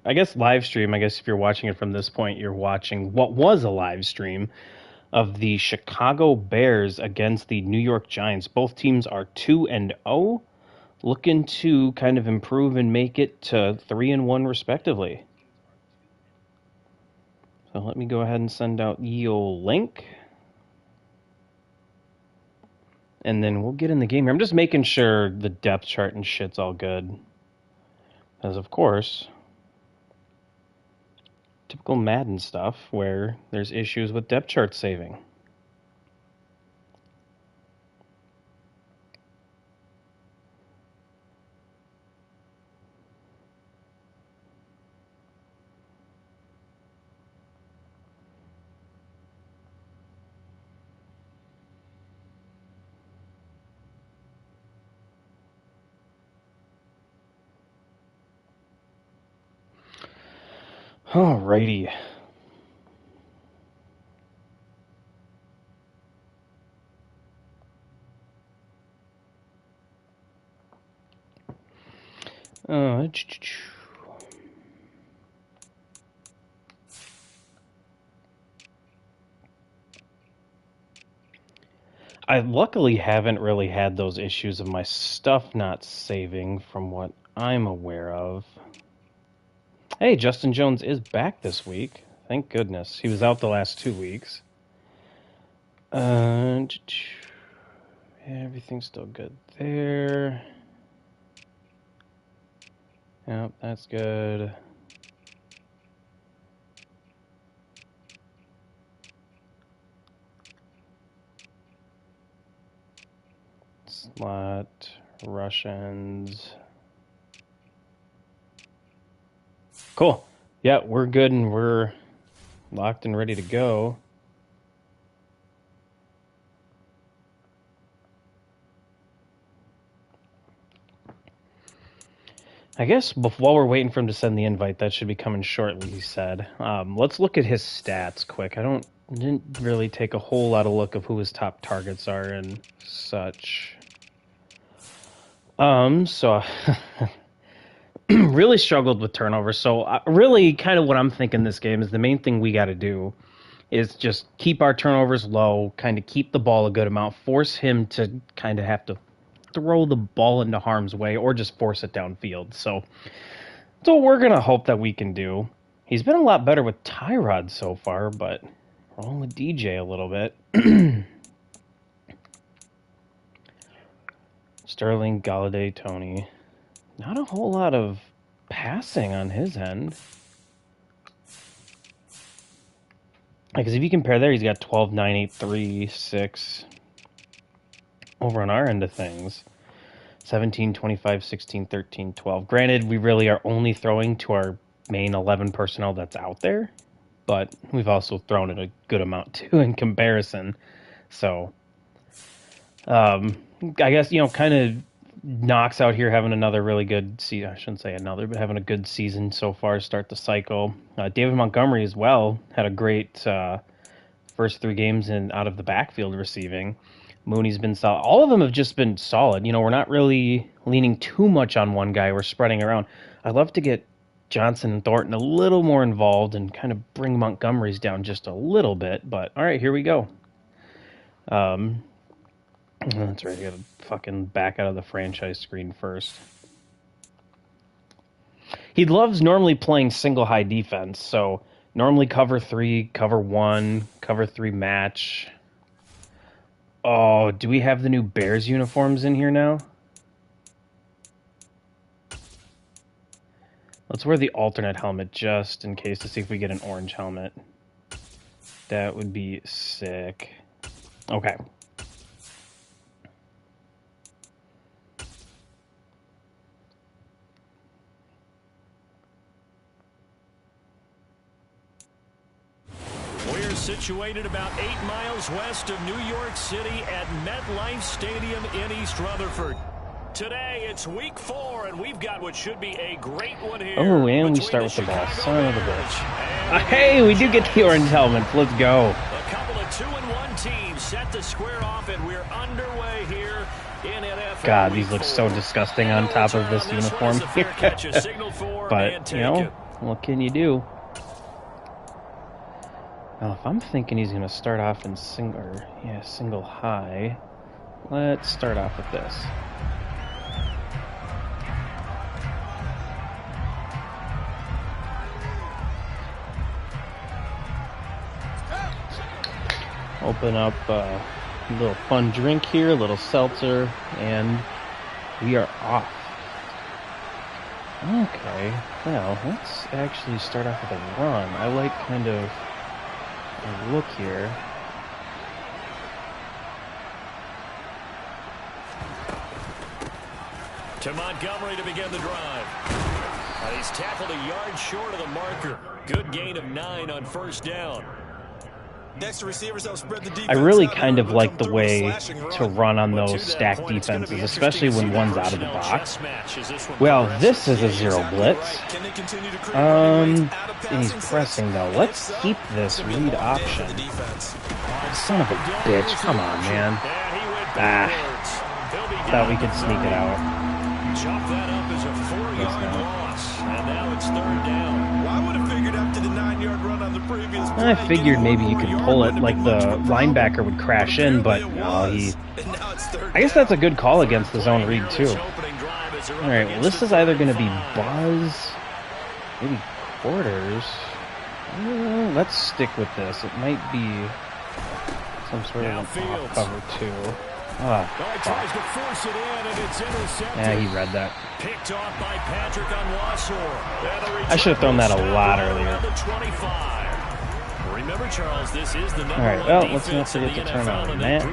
I guess live stream. I guess if you're watching it from this point, you're watching what was a live stream of the Chicago Bears against the New York Giants. Both teams are 2-0, looking to kind of improve and make it to 3-1 respectively. So let me go ahead and send out the old link. And then we'll get in the game here. I'm just making sure the depth chart and shit's all good. As of course, typical Madden stuff where there's issues with depth chart saving. Alrighty. I luckily haven't really had those issues of my stuff not saving from what I'm aware of. Hey, Justin Jones is back this week. Thank goodness. He was out the last 2 weeks. Yeah, everything's still good there. Yep, that's good. Slot, Russians. Cool. Yeah, we're good and we're locked and ready to go. I guess while we're waiting for him to send the invite, that should be coming shortly, he said. Let's look at his stats quick. Didn't really take a whole lot of look of who his top targets are and such. So really struggled with turnovers. So really kind of what I'm thinking this game is the main thing we got to do is just keep our turnovers low, kind of keep the ball a good amount, force him to kind of have to throw the ball into harm's way or just force it downfield. So that's what we're going to hope that we can do. He's been a lot better with Tyrod so far, but rolling with DJ a little bit. Sterling, Galladay, Tony. Not a whole lot of passing on his end. Because if you compare there, he's got 12, 9, 8, 3, 6. Over on our end of things, 17, 25, 16, 13, 12. Granted, we really are only throwing to our main 11 personnel that's out there, but we've also thrown it a good amount too in comparison. So, I guess, kind of knocks out here having another really good season. I shouldn't say another, but having a good season so far, start the cycle. David Montgomery as well had a great first 3 games out of the backfield receiving. Mooney's been solid. All of them have just been solid. We're not really leaning too much on one guy. We're spreading around. I'd love to get Johnson and Thornton a little more involved and kind of bring Montgomery's down just a little bit. But, all right, here we go. That's right. I got to fucking back out of the franchise screen first. He loves normally playing single high defense. So, normally cover 3, cover 1, cover 3 match. Oh, do we have the new Bears uniforms in here now? Let's wear the alternate helmet just in case to see if we get an orange helmet. That would be sick. Okay. Situated about 8 miles west of New York City at MetLife Stadium in East Rutherford. Today, it's week 4, and we've got what should be a great one here. Oh, and we start with the ball. Son of a bitch. Hey, we do get the orange helmets. Let's go. A couple of 2-1 teams set to square off, and we're underway here in NFL. God, these look so disgusting on top of this uniform. But, What can you do? Now, if I'm thinking he's going to start off in single high, let's start off with this. Open up a little fun drink here, a little seltzer, and we are off. Okay, well, let's actually start off with a run. I like kind of a look here. To Montgomery to begin the drive. He's tackled a yard short of the marker. Good gain of 9 on first down. I really kind of like the way to run on those stacked defenses, especially when one's out of the box. Well, this is a zero blitz. And he's pressing though. Let's keep this read option. Son of a bitch. Come on, man. Thought we could sneak it out. Chop that up as a 4-yard loss. And now it's 3rd down. Well, I would have figured after the 9-yard run on the previous play, I figured maybe you could pull it like the linebacker would crash in, but no, I guess that's a good call against the zone read too. Alright, well this is either going to be Buzz, maybe quarters. Let's stick with this. It might be some sort of an off cover too. Oh, tries to force it in, and it's intercepted. Yeah, he read that. Picked off by Patrick on Wassor. I should have thrown that a lot earlier. Remember, Charles, this is the number Alright, well, let's not forget to turn on the match.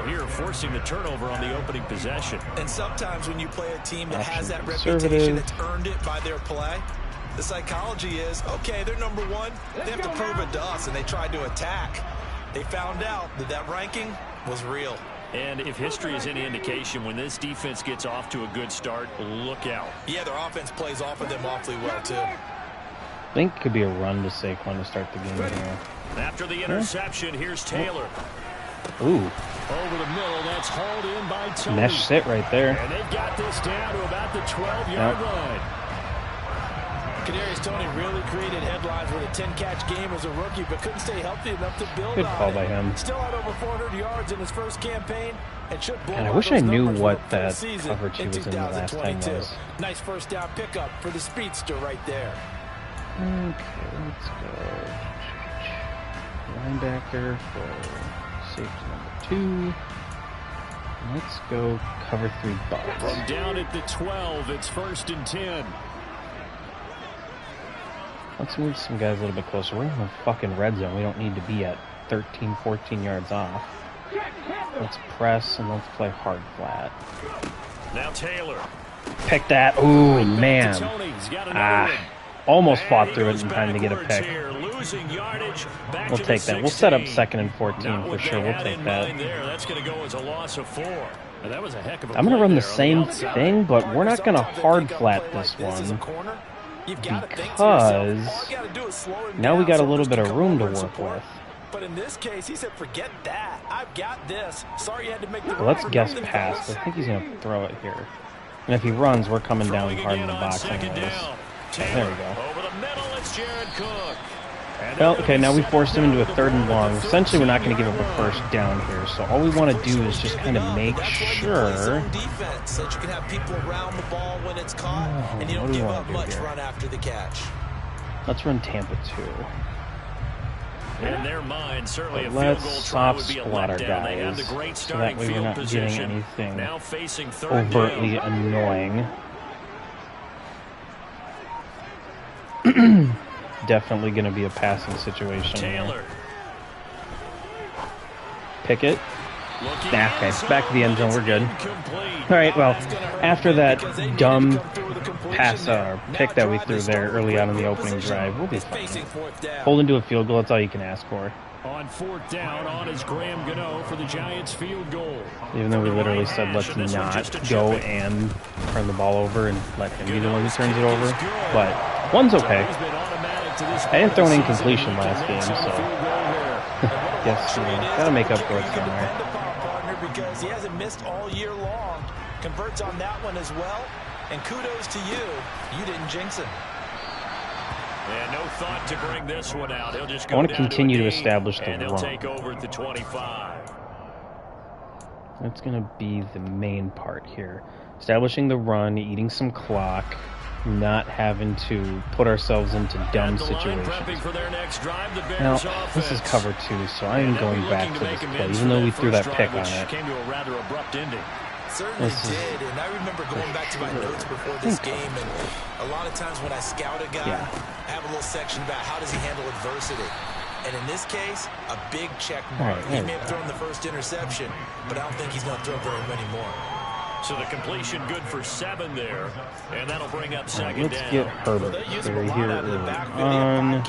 Here, forcing the turnover on the opening possession. And sometimes when you play a team that has that reputation, that's earned it by their play, the psychology is, okay, they're number one, they have to prove it to us, and they tried to attack. They found out that that ranking was real. And if history is any indication, when this defense gets off to a good start, look out. Yeah, their offense plays off of them awfully well, too. I think it could be a run to Saquon to start the game here. After the interception, here's Taylor. Ooh. Over the middle, that's hauled in by Tony. Mesh sit right there. And they've got this down to about the 12-yard line. Kadarius Toney really created headlines with a 10-catch game as a rookie, but couldn't stay healthy enough to build Good on call it. by him. Still had over 400 yards in his first campaign, and should blow God, I out wish I those knew numbers what for the that season coverage he in was in the last time 2022. was. Nice first down pickup for the speedster right there. Okay, let's go. Linebacker for safety number 2. Let's go cover 3 Bucks. From down at the 12, it's 1st and 10. Let's move some guys a little bit closer. We're in the fucking red zone. We don't need to be at 13, 14 yards off. Let's press and let's play hard flat. Now Taylor. Pick that. Ooh, man. Almost fought through it in time to get a pick. We'll take that. We'll set up 2nd and 14 for sure. We'll take that. That's going to go as a loss of 4. That was a heck of a I'm going to run the same thing, but we're not going to hard flat this one. Because now we got a little bit of room to work with. But in this case, he said, forget that. I've got this. Sorry you had to make the Well, let's guess pass. I think he's going to throw it here. And if he runs, we're coming down hard in the box anyways. There we go. Over the middle, it's Jared Cook. Well, okay, now we forced him into a 3rd and long. Essentially, we're not going to give up a first down here. So all we want to do is just kind of make sure. Defense, so that you can have people around the ball when it's caught, and you don't give up much run after the catch. Let's run Tampa 2. In their mind, certainly a field Let's goal try soft would be a splat our letdown. They have guys, the great so that starting way we're field not getting position. anything Now facing 3rd overtly down. annoying. Definitely going to be a passing situation Taylor. here. Pickett. Nah, okay, back to the end zone. We're good. All right, well, after that dumb pass pick that we threw there early on in the opening drive, we'll be fine. Hold into a field goal, that's all you can ask for. On 4th down, on is Graham Gano for the Giants field goal. Even though we literally said let's not go and turn the ball over and let him be the one who turns it over. But one's okay. I didn't throw an incompletion last game, so yes, gotta make up for it somewhere. Because he hasn't missed all year long. Converts on that one as well. And kudos to you. You didn't jinx him. No thought to bring this one out. He'll just go I want to down continue to to establish the and he'll run. take over at the 25. That's going to be the main part here. Establishing the run, eating some clock, not having to put ourselves into dumb situations. Now, this is cover 2, so I am going back to this play, even though we threw that pick on it. Came to a rather abrupt ending. Certainly did, and I remember going back to my notes before this game, and a lot of times when I scout a guy, I have a little section about how does he handle adversity. And in this case, a big check mark. He may have thrown the first interception, but I don't think he's going to throw very many more. So the completion good for 7 there, and that'll bring up second down. Let's get Herbert here early on.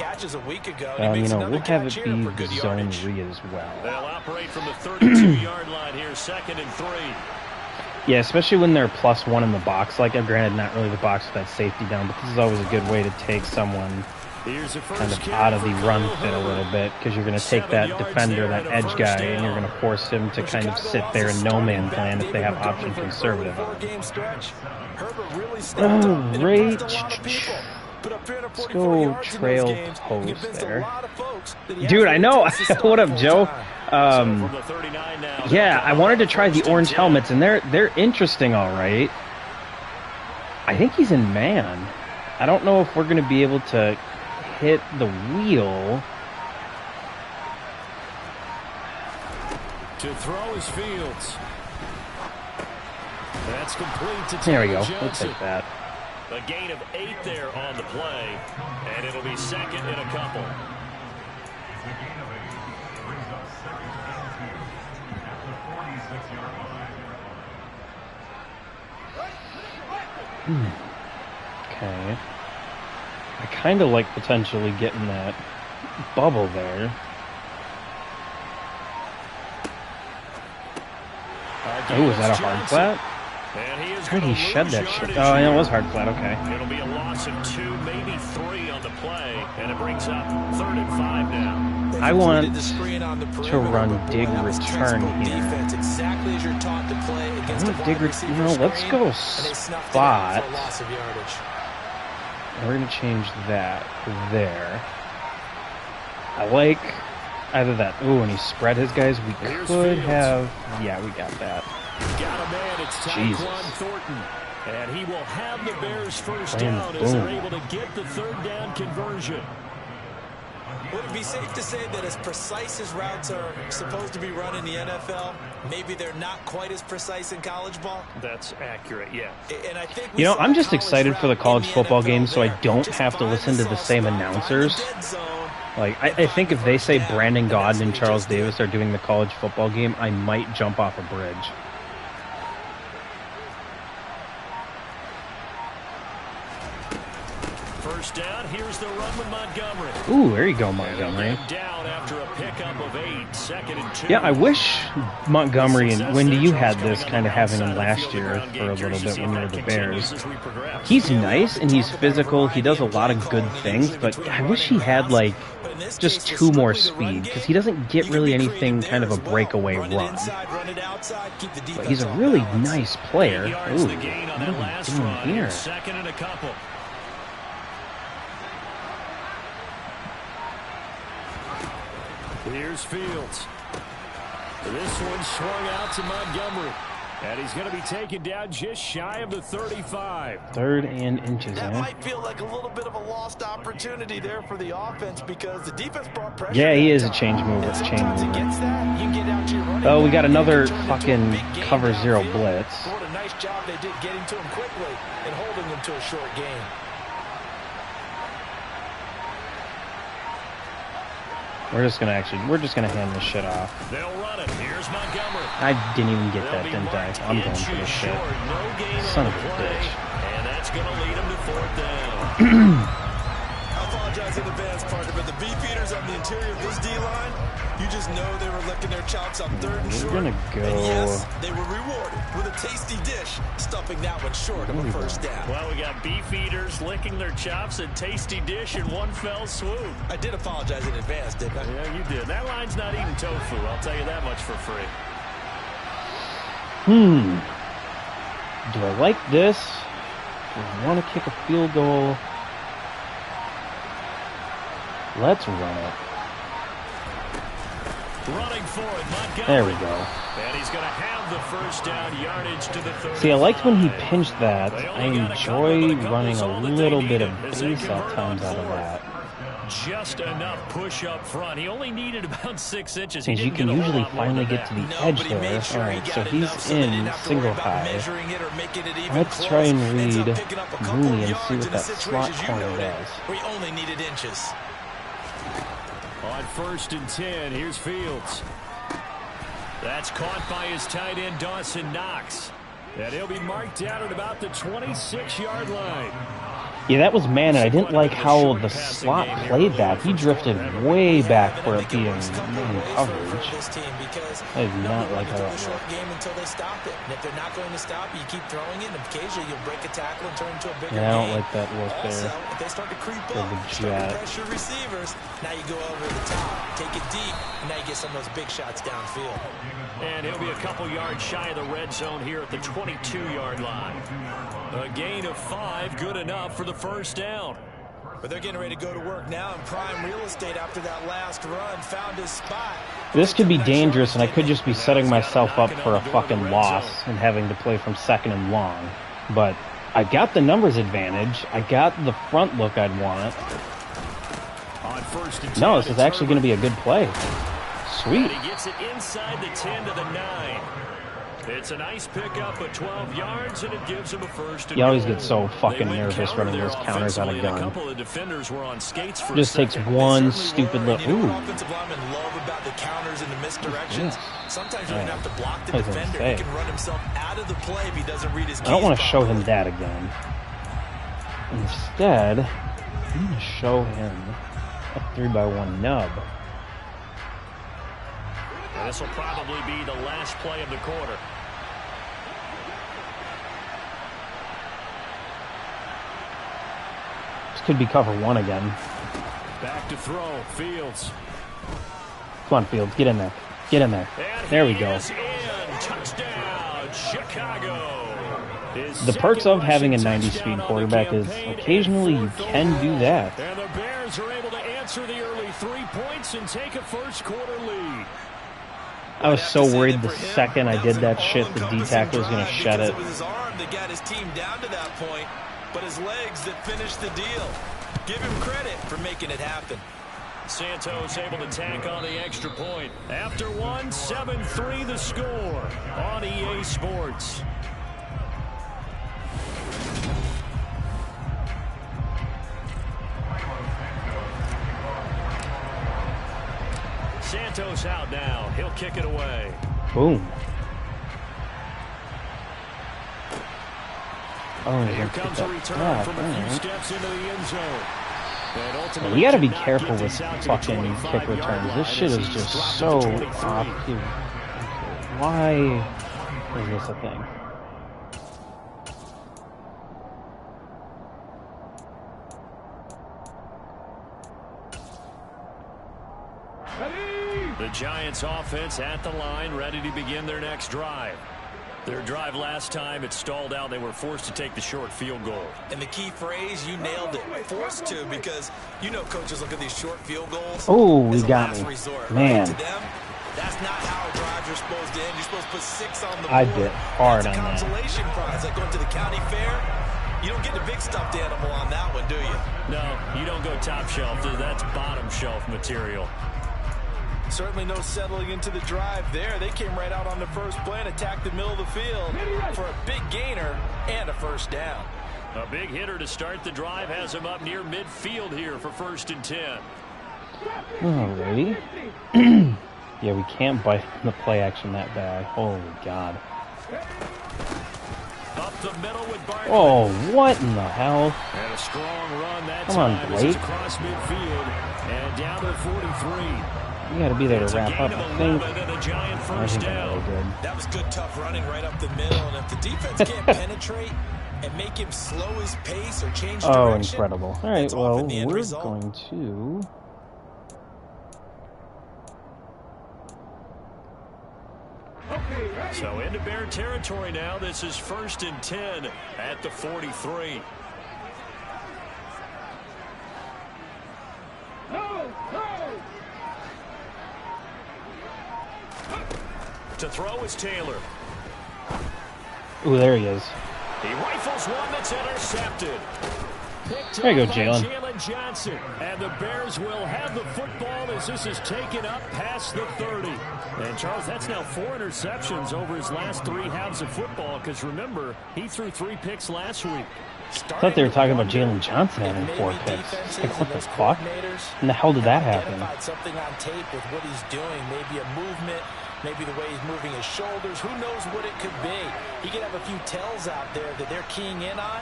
You know, we'll have it be zone read as well. They'll operate from the 32-yard line here, 2nd and 3. Yeah, especially when they're +1 in the box. Like, granted, not really the box with that safety down, but this is always a good way to take someone kind of out of the run fit a little bit, because you're going to take that defender, that edge guy, and you're going to force him to kind of sit there in no man's land if they have option conservative on. Oh, great. Let's go trail post there. Dude, I know. What up, Joe? Yeah, I wanted to try the orange helmets, and they're interesting, all right. I think he's in man. I don't know if we're going to be able to hit the wheel. To throw his Fields. That's complete to there we go. We'll take that. A gain of 8 there on the play, and it'll be 2nd and a couple. Okay. I kind of like potentially getting that bubble there. Oh, is that a hard flat? I think he shed that shit. Oh, yeah, it was hard flat. Okay. It'll be a loss of 2, maybe 3 on the play, and it brings up 3rd and 5 now. I want to run dig return here. Dig return. You know, let's go spot. We're going to change that there. I like either that. Ooh, and he spread his guys. We could have. Yeah, we got that. Got a man. It's Tyquan Thornton. And he will have the Bears first down as they're able to get the 3rd down conversion. Would it be safe to say that as precise as routes are supposed to be run in the NFL, maybe they're not quite as precise in college ball? That's accurate, yeah. And I think you know, I'm just excited for the college football game so I don't have to listen to the same announcers. Like, I think if they say Brandon Gaudin and Charles Davis are doing the college football game, I might jump off a bridge. First down, here's the run with Montgomery. Ooh, there you go, Montgomery. Down after a pickup of 8, 2nd and 2. Yeah, I wish Montgomery and Wendy, you had this kind of having him last year for a little bit when you were the Bears. He's nice and he's physical. He does a lot of good things, but I wish he had like just 2 more speed, because he doesn't get really anything kind of a breakaway run. But he's a really nice player. Ooh, what are we doing here? 2nd and a couple. Here's Fields. This one swung out to Montgomery. And he's going to be taken down just shy of the 35. 3rd and inches. That might feel like a little bit of a lost opportunity there for the offense, because the defense brought pressure. Yeah, he is a change mover. Oh, we got another fucking cover 0 blitz. What a nice job they did getting to him quickly and holding him to a short game. We're just gonna hand this shit off. They'll run it. Here's Montgomery. I didn't even get that, didn't I? I'm going for this shit. Son of a bitch. And that's gonna lead him to 4th down. I apologize in advance, partner, but the beefeaters on the interior of this D-line, you just know they were licking their chops on 3rd and short. We're gonna go. And yes, they were rewarded with a tasty dish, stuffing that one short of a 1st down. Well, we got beefeaters licking their chops and tasty dish in one fell swoop. I did apologize in advance, didn't I? Yeah, you did. That line's not eating tofu, I'll tell you that much for free. Do I like this? Do I want to kick a field goal? Let's run it. Running for it, Montgomery. There we go. And he's going to have the first down yardage to the 35. See, I liked when he pinched that. I enjoy running a little bit of base at times out of that. Just enough push up front. He only needed about 6 inches. Because you can usually finally get to the edge there. Alright, so he's in single high. Let's try and read Mooney and see what that slot corner does. We only needed inches. On 1st and 10, here's Fields. That's caught by his tight end, Dawson Knox. And he'll be marked down at about the 26-yard line. Yeah, that was man, and I didn't like how the slot played that. He drifted way back for it being man coverage. I did not like how that worked. Game until they stop it. And if they're not going to stop it, you keep throwing it, and occasionally you'll break a tackle and turn into a bigger game. I don't like that work also, there. if they start to creep up, start to pressure receivers, now you go over the top, take it deep, and now you get some of those big shots downfield. And he'll be a couple yards shy of the red zone here at the 22-yard line. A gain of 5, good enough for the first down. But they're getting ready to go to work now in prime real estate after that last run. Found his spot. This could be dangerous, and I could just be setting myself up for a fucking loss and having to play from 2nd and long. But I got the numbers advantage. I got the front look I'd want. No, this is actually going to be a good play. Sweet. He gets it inside the 10 to the 9. It's a nice pickup of 12 yards, and it gives him a first and You always goal. get so fucking nervous running those counters out of gun. A couple of defenders were on skates for Just takes one stupid little. You know what offensive linemen love about the counters and the misdirections? Sometimes you don't have to block the defender. He can run himself out of the play if he doesn't read his keys. I don't want to show him that again. Instead, I'm going to show him a 3x1 nub. And this will probably be the last play of the quarter. This could be cover 1 again. Back to throw, Fields. Come on, Fields, get in there. Get in there. There we go. Touchdown, Chicago. The perks of having a 90-speed quarterback is occasionally you can do that. And the Bears are able to answer the early 3 points and take a first-quarter lead. I was so worried the second I did that shit, the D-tackle was going to shed it. It was his arm that got his team down to that point, but his legs that finished the deal. Give him credit for making it happen. Santos able to tack on the extra point. After one, 7-3 the score on EA Sports. Santos out now. He'll kick it away. Boom. Oh, here comes a return from a few steps into the end zone. Yeah, you gotta be careful with fucking kick returns. This shit is just so off. Why is this a thing? The Giants offense at the line, ready to begin their next drive. Their drive last time, it stalled out. They were forced to take the short field goal. And the key phrase, you nailed it. Forced to, because you know coaches look at these short field goals. Oh, we got me. Resort, man. Right? To them, that's not how drives are supposed to end. You're supposed to put 6 on the board. I bit hard on that. Consolation prize, like going to the county fair. You don't get the big stuffed animal on that one, do you? No, you don't go top shelf. That's bottom shelf material. Certainly no settling into the drive there. They came right out on the first play and attacked the middle of the field for a big gainer and a first down. A big hitter to start the drive has him up near midfield here for 1st and 10. Alrighty. Yeah, we can't bite the play action that bad. Holy God. Up the middle with Barkley. Oh, what in the hell? And a strong run that Come time. on, Blake. Across midfield and down to 43. You got to be there to wrap up, I think. I think really good. That was good, tough running right up the middle. And if the defense can't penetrate and make him slow his pace or change direction. Oh, incredible. All right, well, we're going to... So into Bear territory now. This is 1st and 10 at the 43. To throw is Taylor. Ooh, there he is. He rifles one that's intercepted. There you go, Jalen. Jalen Johnson. And the Bears will have the football as this is taken up past the 30. And, Charles, that's now 4 interceptions over his last 3 halves of football because, remember, he threw 3 picks last week. I thought they were talking about Jalen Johnson having 4 picks. Like, what the fuck? In the hell did that happen? Something on tape with what he's doing, maybe a movement, maybe the way he's moving his shoulders. Who knows what it could be? He could have a few tells out there that they're keying in on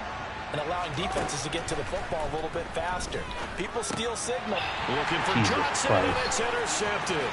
and allowing defenses to get to the football a little bit faster. People steal signal. Looking for Jesus Johnson, Christ. and it's intercepted.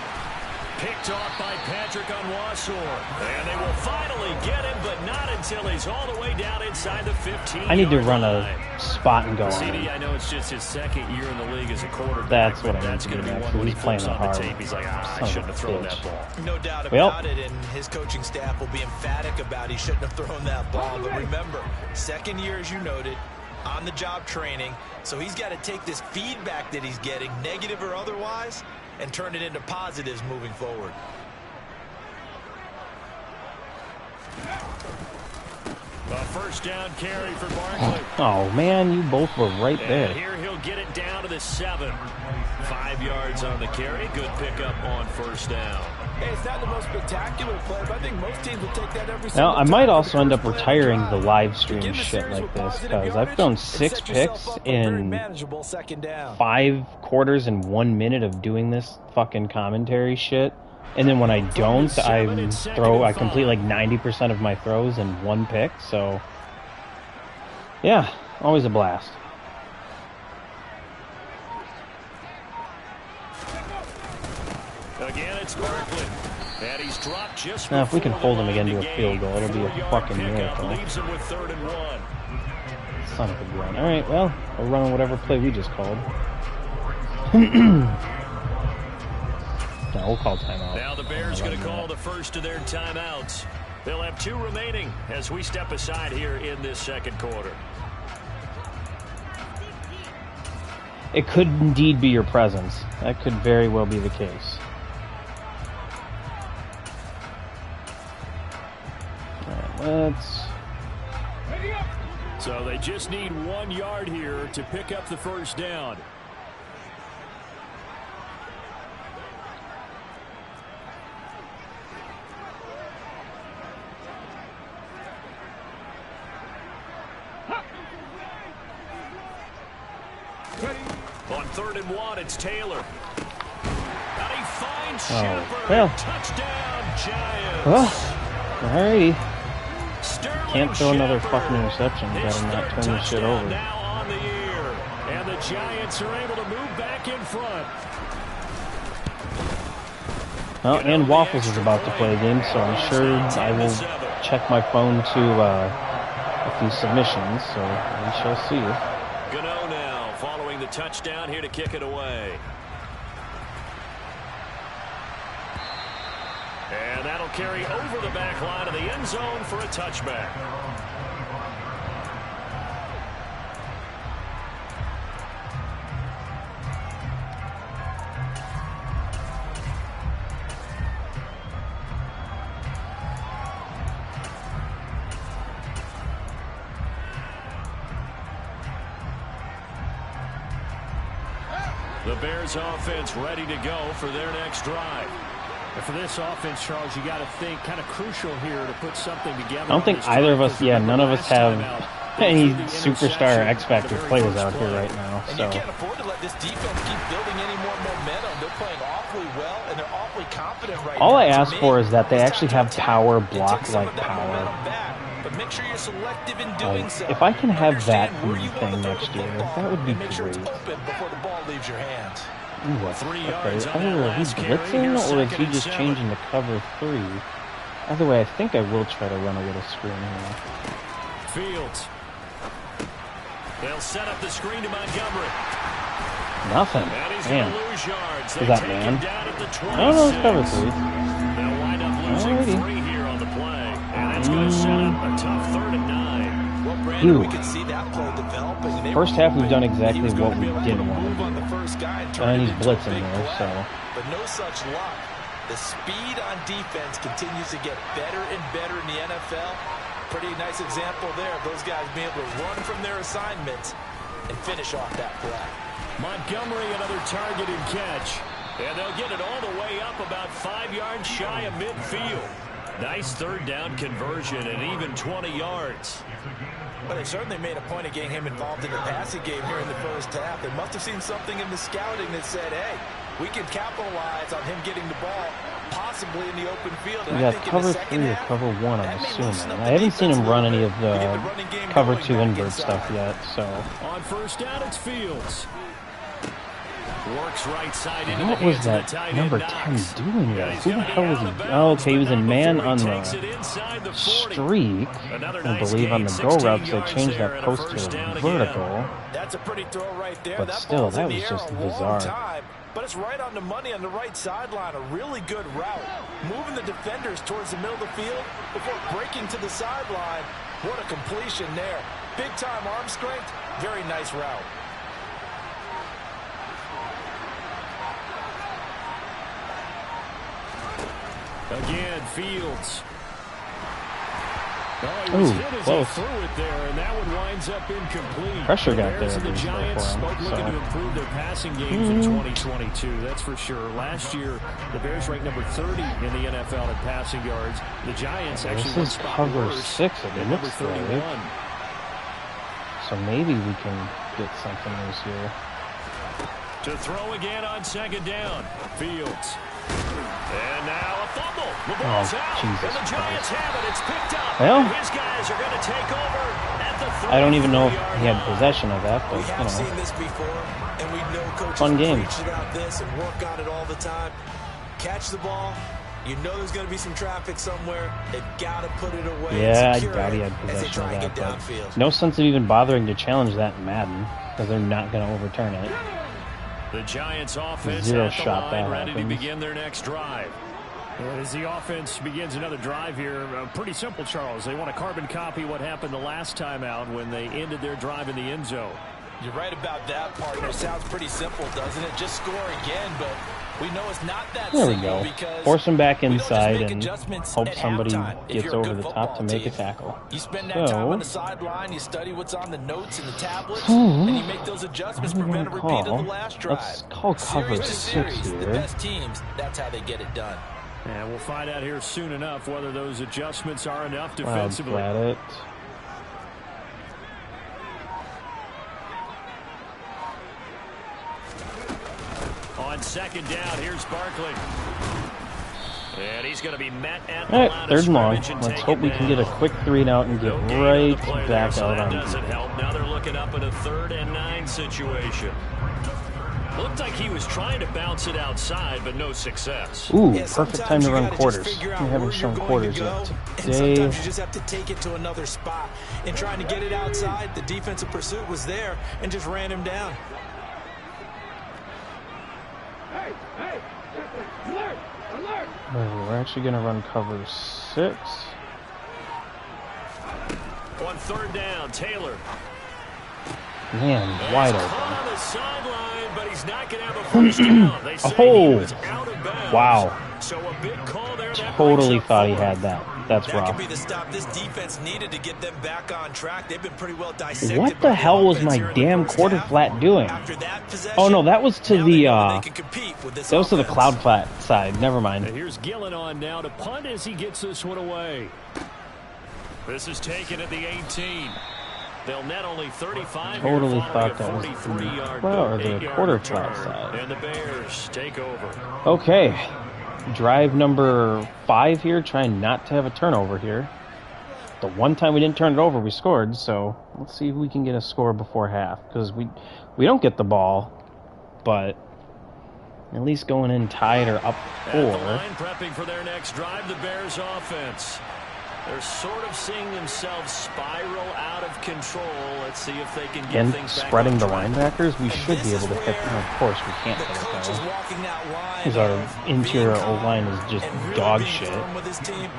Picked off by Patrick Onwuasor. And they will finally get him, but not until he's all the way down inside the 15. I need to run a spot and go on CD, him. I know it's just his second year in the league as a quarterback. That's what I need That's to going do to be next. one when he He's playing flips on the hard. tape. He's like, I Son shouldn't of have a thrown bitch. that ball. No doubt Well. about it, and his coaching staff will be emphatic about he shouldn't have thrown that ball. But remember, second year, as you noted, on-the-job training, so he's got to take this feedback that he's getting, negative or otherwise, and turn it into positives moving forward. A first down carry for Barkley. Oh, man, you both were right there. And here he'll get it down to the 7. 5 yards on the carry. Good pickup on first down. Hey, it's not the most spectacular play, but I think most teams will take that every Now, single I might time. also end up retiring the live stream Begin the shit series like with this, positive because I've yardage thrown and 6 set yourself picks up for a very in manageable second down. 5 quarters and 1 minute of doing this fucking commentary shit. And then when I don't, I complete like 90% of my throws in 1 pick, so yeah, always a blast. Again, it's Barkley. And he's dropped just Now, if we can before hold the him again to line a of field game. goal, it'll be a 4-yard fucking pickup miracle. leaves him with 3rd and 1. Son of a gun. Alright, well, we're running whatever play we just called. No, we'll call timeout. Now the Bears going to call the first of their timeouts. They'll have 2 remaining as we step aside here in this second quarter. It could indeed be your presence. That could very well be the case. Alright, let's... So they just need 1 yard here to pick up the first down. On 3rd and 1, it's Taylor. And he finds Shepard. Well. Touchdown, Giants. Well, alrighty. Sterling Can't throw another Shepard. fucking interception. His Gotta not third turn this shit touchdown over. now on the year. And the Giants are able to move back in front. Well, and Waffles is about to play a game, so I'm sure I will check my phone to a few submissions, so we shall see. Gano now following the touchdown here to kick it away. And that'll carry over the back line of the end zone for a touchback. The Bears offense ready to go for their next drive. And for this offense, Charles, you got to think kind of crucial here to put something together. I don't think either of us, yeah, none of us have any superstar X Factor players out here right now. And So you can't afford to let this defense keep building any more momentum. They're playing awfully well, and they're awfully confident right now. all I To ask me, for is that they it's actually time have to power, take some block-like of that power. momentum back, but make sure you're selective in doing Like, so. if I can have that Understand where you thing wanna throw next the year, football, that would be and make sure it's great. open before the ball leaves your hands. Ooh, 3 okay. yards on Either that he last carry. blitzing Here's or is 2nd he and just 7. changing to cover 3? Either way, I think I will try to run a little screen here. Fields. They'll set up the screen to Montgomery. Nothing. And he's Man. going to lose yards. They Is that take man? him down at the 26. No, it's cover 3. They'll wind up losing Alrighty. 3 here on the play. And that's going to set up a tough 3rd and 9. Well, Brandon, we Ew. could see that play developing. They First were half, we've hoping done he exactly was what gonna we be able to didn't want to move do. on the first guy and And turn then it he's into a blitzing big there, play. so... But no such luck. The speed on defense continues to get better and better in the NFL. Pretty nice example there of those guys being able to run from their assignments and finish off that play. Montgomery, another target and catch. And they'll get it all the way up about 5 yards shy of midfield. Nice third down conversion and even 20 yards. But they certainly made a point of getting him involved in the passing game here in the first half. They must have seen something in the scouting that said, hey, we can capitalize on him getting the ball, possibly in the open field. We got cover 3 or cover 1, I'm assuming. I haven't seen him run any of the cover 2 invert stuff yet, so. On first down, it's Fields. Works right side into what the was hands that of the number tight 10 end doing there? Knox. Who the hell was he? Oh, okay, he was in man on the streak. I believe on the go route, because they changed that post to vertical. That's a pretty throw right there. But still, that was just bizarre. But it's right on the money on the right sideline. A really good route. Moving the defenders towards the middle of the field before breaking to the sideline. What a completion there. Big-time arm strength. Very nice route. Again, Fields. Oh, he Ooh, was hit as close. he threw it there, and that one winds up incomplete. Pressure The got Bears there and the at least Giants for him, both looking so. to improve their passing games in 2022. That's for sure. Last year, the Bears ranked number 30 in the NFL in passing yards. The Giants actually This is cover 6, at it number looks 31. like. So maybe we can get something this year. To throw again on second down. Fields. And now a fumble. The ball's out. Jesus And the Giants Christ. have it. It's picked up. Well, And his guys are going to take over at the I don't even know if 33-yard he had line. possession of that, but We have you seen know. this before, and we know coaches Fun game. preach about this and work on it all the time. Catch the ball. You know there's going to be some traffic somewhere. They've got to put it away. Yeah, and I secure doubt he it had as they possession try of and that, get but downfield. no sense of even bothering to challenge that in Madden, because they're not going to overturn it. The Giants offense Zero at the shot line, that ready to happens. begin their next drive. And as the offense begins another drive here, pretty simple, Charles. They want to carbon copy what happened the last time out when they ended their drive in the end zone. You're right about that, partner. Sounds pretty simple, doesn't it? Just score again, but we know it's not that There we simple go. because Force him back we don't just inside make and adjustments hope at somebody halftime if gets you're a over good the top to football make a team. tackle. You spend that time on the sideline, you study what's on the notes and the tablets, and you make those adjustments to prevent a repeat of the last drive. Let's call cover Series to 6 series, the here. best teams, that's how they get it done. And we'll find out here soon enough whether those adjustments are enough Wild defensively. at it. On second down, here's Barkley. And he's going to be met at the All right, line of third and long. scrimmage and Let's take hope it we can get a down. quick 3 and out and get No gain on right the play there, back so out that on doesn't defense. help. Now they're looking up in a 3rd and 9 situation. Looked like he was trying to bounce it outside, but no success. Ooh, Yeah, perfect time sometimes to you run gotta quarters. just figure We out haven't where shown you're going quarters to go, yet and today. sometimes you just have to take it to another spot. In trying to get it outside, the defensive pursuit was there and just ran him down. We're actually going to run cover 6. On 3rd down, Taylor. Man, wide He's open. caught on the sideline, but he's not going to have a first down. They say Oh. he was out of bounds. Wow. So a big call there. That Totally brings up thought he 4th. had that. That's That rough. could be the stop this defense needed to get them back on track. They've been pretty well dissected. What by the hell was offense my here in the damn first quarter half. flat doing? After that possession, Oh no, that was to now the they know they can compete with this that was to the offense. cloud flat side. Never And mind. here's Gillen on now to punt as he gets this one away. This is taken at the 18. They'll net only 35 Totally here following thought a that was the 43-yard or the 8-yard quarter return. flat side. And the Bears take over. Okay, drive number 5 here. Trying not to have a turnover here. The one time we didn't turn it over, we scored. So let's see if we can get a score before half, because we don't get the ball, but at least going in tied or up At the 4. line, prepping for their next drive, the Bears offense. They're sort of seeing themselves spiral out of control. Let's see if they can get And things back spreading on the track. linebackers, we And should be this able to is hit them. where Of course, we can't The hit coach is them. walking that line Because our of interior being calm O-line is just and really dog being shit. firm with his team.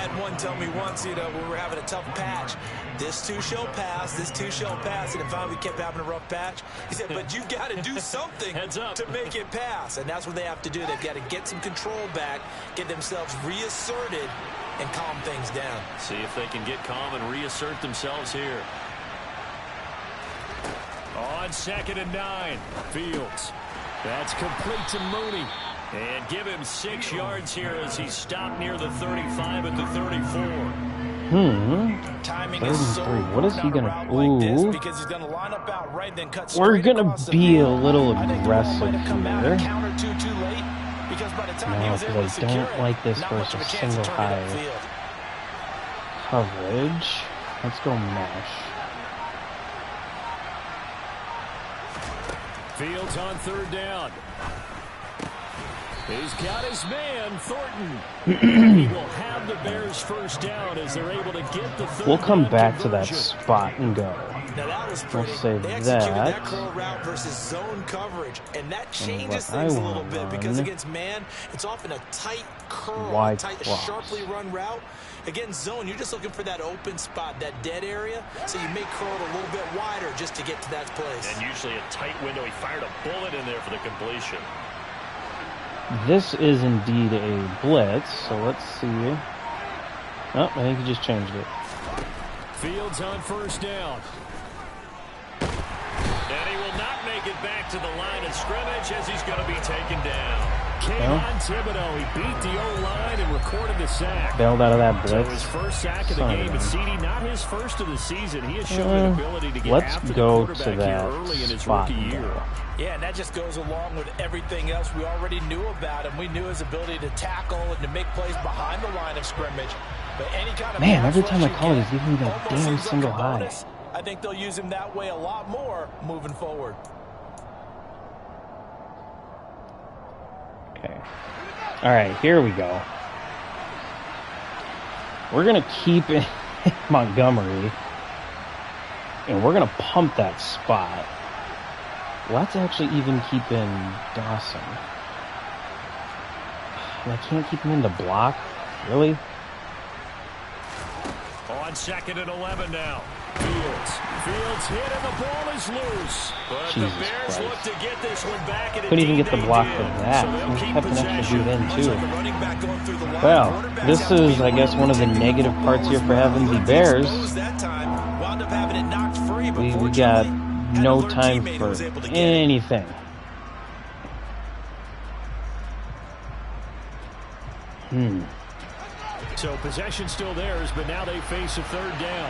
had one tell me once, when we were having a tough patch, this too shall pass, this too shall pass. And then finally we kept having a rough patch. He said, but you've got to do something to make it pass. And that's what they have to do. They've got to get some control back, get themselves reasserted, and calm things down. See if they can get calm and reassert themselves here. On 2nd and 9, Fields. That's complete to Mooney. And give him 6 yards here as he's stopped near the 35 at the 34. Timing is so what is he going to do? Because he's going to line up out right, then cut we're going to be a little aggressive here. No, because I don't like this versus single high coverage. Let's go mesh. Fields on 3rd down. He's got his man, Thornton. He will have the Bears 1st down as they're able to get the 3rd. We'll come back to that spot and go. Now that was we'll save they executed that curl route versus zone coverage, and that changes things a little bit because against man, it's often a tight curl, a sharply run route. Against zone, you're just looking for that open spot, that dead area, so you may curl it a little bit wider just to get to that place. And usually a tight window. He fired a bullet in there for the completion. This is indeed a blitz, so let's see. Oh, I think he just changed it. Fields on 1st down. And he will not make it back to the line of scrimmage as he's going to be taken down. Kayvon Thibodeau, he beat the O-line and recorded the sack. Bailed out of that blitz. So his first sack of the game, but CD not his first of the season. He has shown an ability to get after the quarterback here early in his rookie year. Yeah, and that just goes along with everything else we already knew about him. We knew his ability to tackle and to make plays behind the line of scrimmage. But any kind of every time I call it, he's giving me that damn single high. I think they'll use him that way a lot more moving forward. Okay. All right, here we go. We're going to keep in Montgomery, and we're going to pump that spot. Let's actually even keep in Dawson. I can't keep him in the block. Really? On 2nd and 11 now. Fields hit and the ball is loose. But Jesus the Bears Christ. look to get this one back. Couldn't even get the block for that. So he kept an extra dude in too. Well, this is, I guess, one of the negative parts here for having the Bears. We got no time for anything. So possession still theirs, but now they face a 3rd down.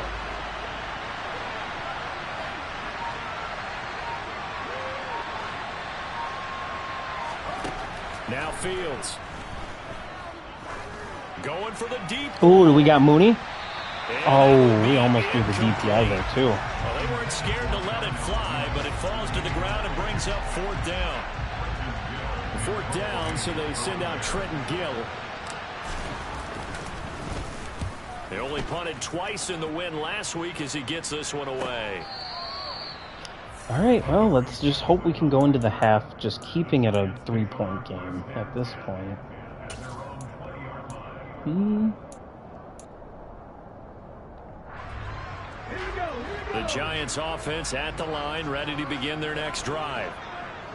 Now Fields. Going for the deep. Ooh, we got Mooney. Oh, we almost threw the DPI there too. Well, they weren't scared to let it fly, but it falls to the ground and brings up 4th down. 4th down, so they send out Trenton Gill. They only punted twice in the win last week as he gets this one away. All right, well, let's just hope we can go into the half just keeping it a 3-point game at this point. The Giants offense at the line, ready to begin their next drive.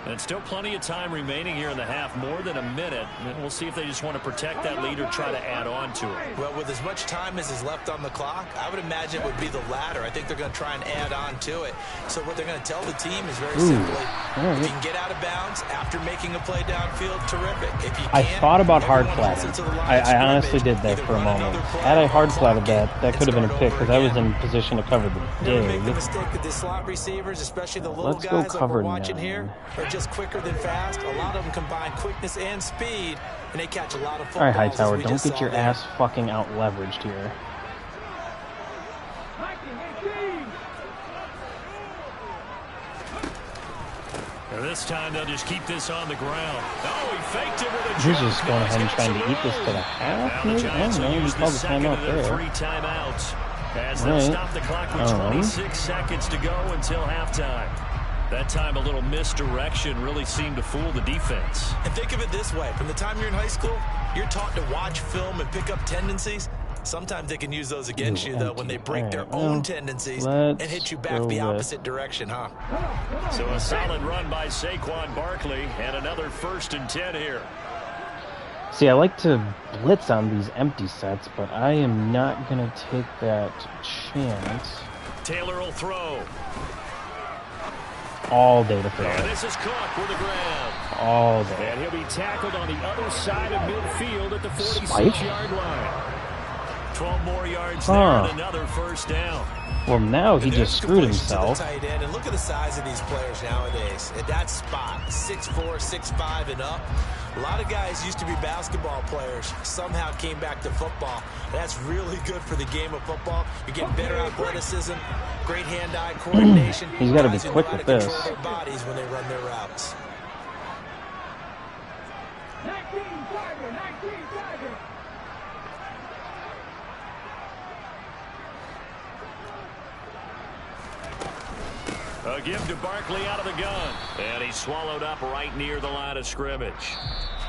And still plenty of time remaining here in the half, more than a minute. And we'll see if they just want to protect that lead or try to add on to it. Well, with as much time as is left on the clock, I would imagine it would be the latter. I think they're going to try and add on to it. So what they're going to tell the team is very simply, if you can get out of bounds after making a play downfield, terrific. If you can't, I thought about hard flatting. I honestly did that for a moment. Had I hard flatted that could have been a pick because I was in position to cover the dig. Make the mistake with the slot receivers, especially the little guys that we're watching here, are just quicker than fast. A lot of them combine quickness and speed, and they catch a lot of footballs. All right, Hightower, don't get your ass fucking out leveraged here. And this time they'll just keep this on the ground. Oh, he faked it with a He's just going ahead and trying to eat this to the half. Maybe? I don't know. You called the timeout there. 3 timeouts as they'll stop the clock with 26 seconds to go until halftime. That time a little misdirection really seemed to fool the defense. And think of it this way. From the time you're in high school, you're taught to watch film and pick up tendencies. Sometimes they can use those against you, though, when they break their own tendencies and hit you back the opposite direction, huh? So a solid run by Saquon Barkley and another 1st and 10 here. See, I like to blitz on these empty sets, but I am not going to take that chance. Taylor will throw. All day to throw. And this is Cook with the grab. All day. And he'll be tackled on the other side of midfield at the 46-yard line. 12 more yards there and another 1st down. Well, now he just screwed himself. Tight end, and look at the size of these players nowadays. At that spot, 6'4", 6'5", and up. A lot of guys used to be basketball players, somehow came back to football. That's really good for the game of football. You're getting better athleticism, great hand-eye coordination. He's got to be quick with this. Control their bodies when they run their routes. A give to Barkley out of the gun. And he's swallowed up right near the line of scrimmage.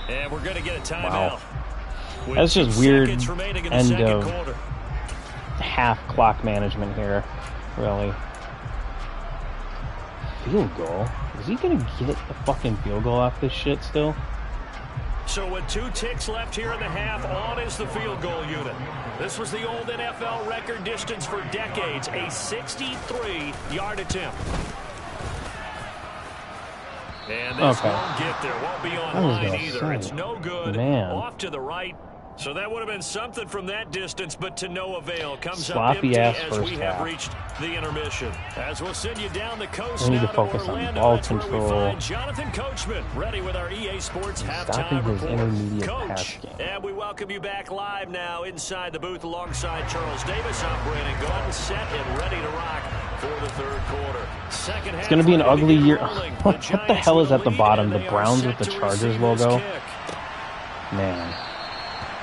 And we're going to get a timeout. Wow. That's just weird end of half clock management here, really. Field goal? Is he going to get a fucking field goal off this shit still? So with 2 ticks left here in the half, on is the field goal unit. This was the old NFL record distance for decades, a 63-yard attempt. And this won't get there, won't be online either. It's no good. Off to the right. So that would have been something from that distance, but to no avail. Comes up empty as we have reached the intermission. As we'll send you down the coast we need now to focus to Orlando. on ball That's control. where we find Jonathan Coachman, ready with our EA Sports halftime report. Coach, and we welcome you back live now inside the booth alongside Charles Davis. I'm Brandon Gordon, set and ready to rock for the 3rd quarter. Second half, it's going to be an ugly year. What the hell is at the bottom? The Browns with the Chargers logo? Man.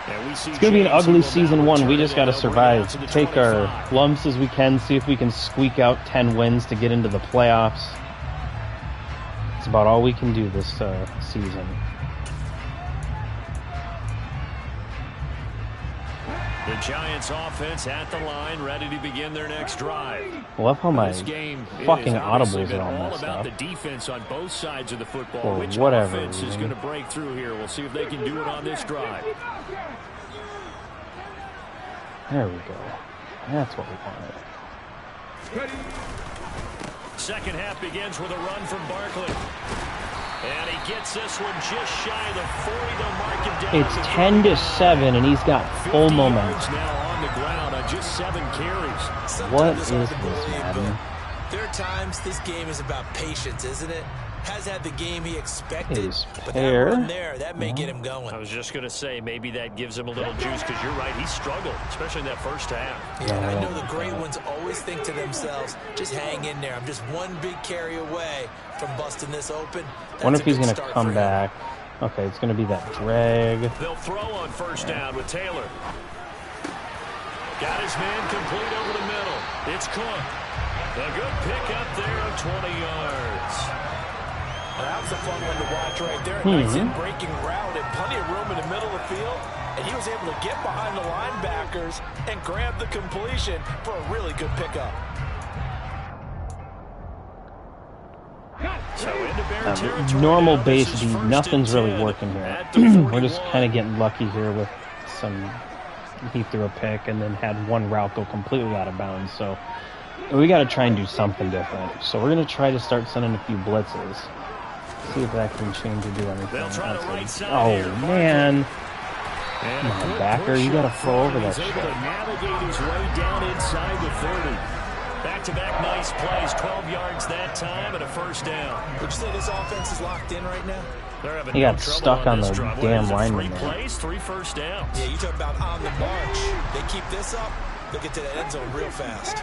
It's going to be an ugly season 1. We just got to survive. Take our lumps as we can. See if we can squeak out 10 wins to get into the playoffs. It's about all we can do this season. The Giants offense at the line, ready to begin their next drive. I love how my fucking audibles are all messed about up. the defense on both sides of the football. For Which whatever offense is reason. going to break through here? We'll see if they can do it on this drive. There we go. That's what we wanted. Second half begins with a run from Barkley. And he gets this one just shy of the 40. They'll mark him down. It's 10-7, and he's got full momentum. Now on the ground on just 7 carries. What is this, Madden? There are times this game is about patience, isn't it? Has had the game he expected, but that pair. run there, that may get him going. I was just going to say, maybe that gives him a little juice, because you're right, he struggled, especially in that first half. Yeah, and I know the great ones always think to themselves, just hang in there. I'm just one big carry away from busting this open. I wonder if he's going to come back. Okay, it's going to be that drag. They'll throw on 1st down with Taylor. Got his man complete over the middle. It's Cook. A good pickup there of 20 yards. That was a fun one to watch right there. Nice in-breaking route and plenty of room in the middle of the field. And he was able to get behind the linebackers and grab the completion for a really good pickup. So normal base D, nothing's really working here. We're just kind of getting lucky here with some. He threw a pick and then had one route go completely out of bounds. So we got to try and do something different. So we're going to try to start sending a few blitzes. See if that can change or do anything. Oh, man. Come on, backer. You got to throw over that shit. Able to navigate his way down inside the 30. Back-to-back nice plays. 12 yards that time and a 1st down. Would you say this offense is locked in right now? He got stuck on the damn lineman there. 3 plays, 3 first downs. Yeah, you talk about on the march. They keep this up, they'll get to the end zone real fast.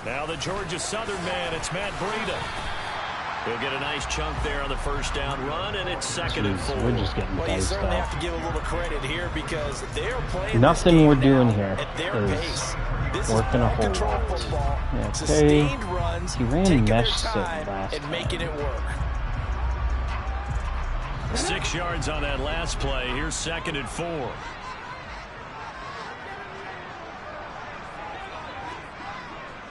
Now the Georgia Southern man, it's Matt Breida. He'll get a nice chunk there on the first down run, and it's second and 4. We're just getting Well, you certainly off. have to give a little credit here because they're playing Nothing we're doing here at their pace. is working a whole lot. Okay, Sustained runs, he ran taking their mesh sit time last and time. making it work. 6 yards on that last play. Here's second and 4.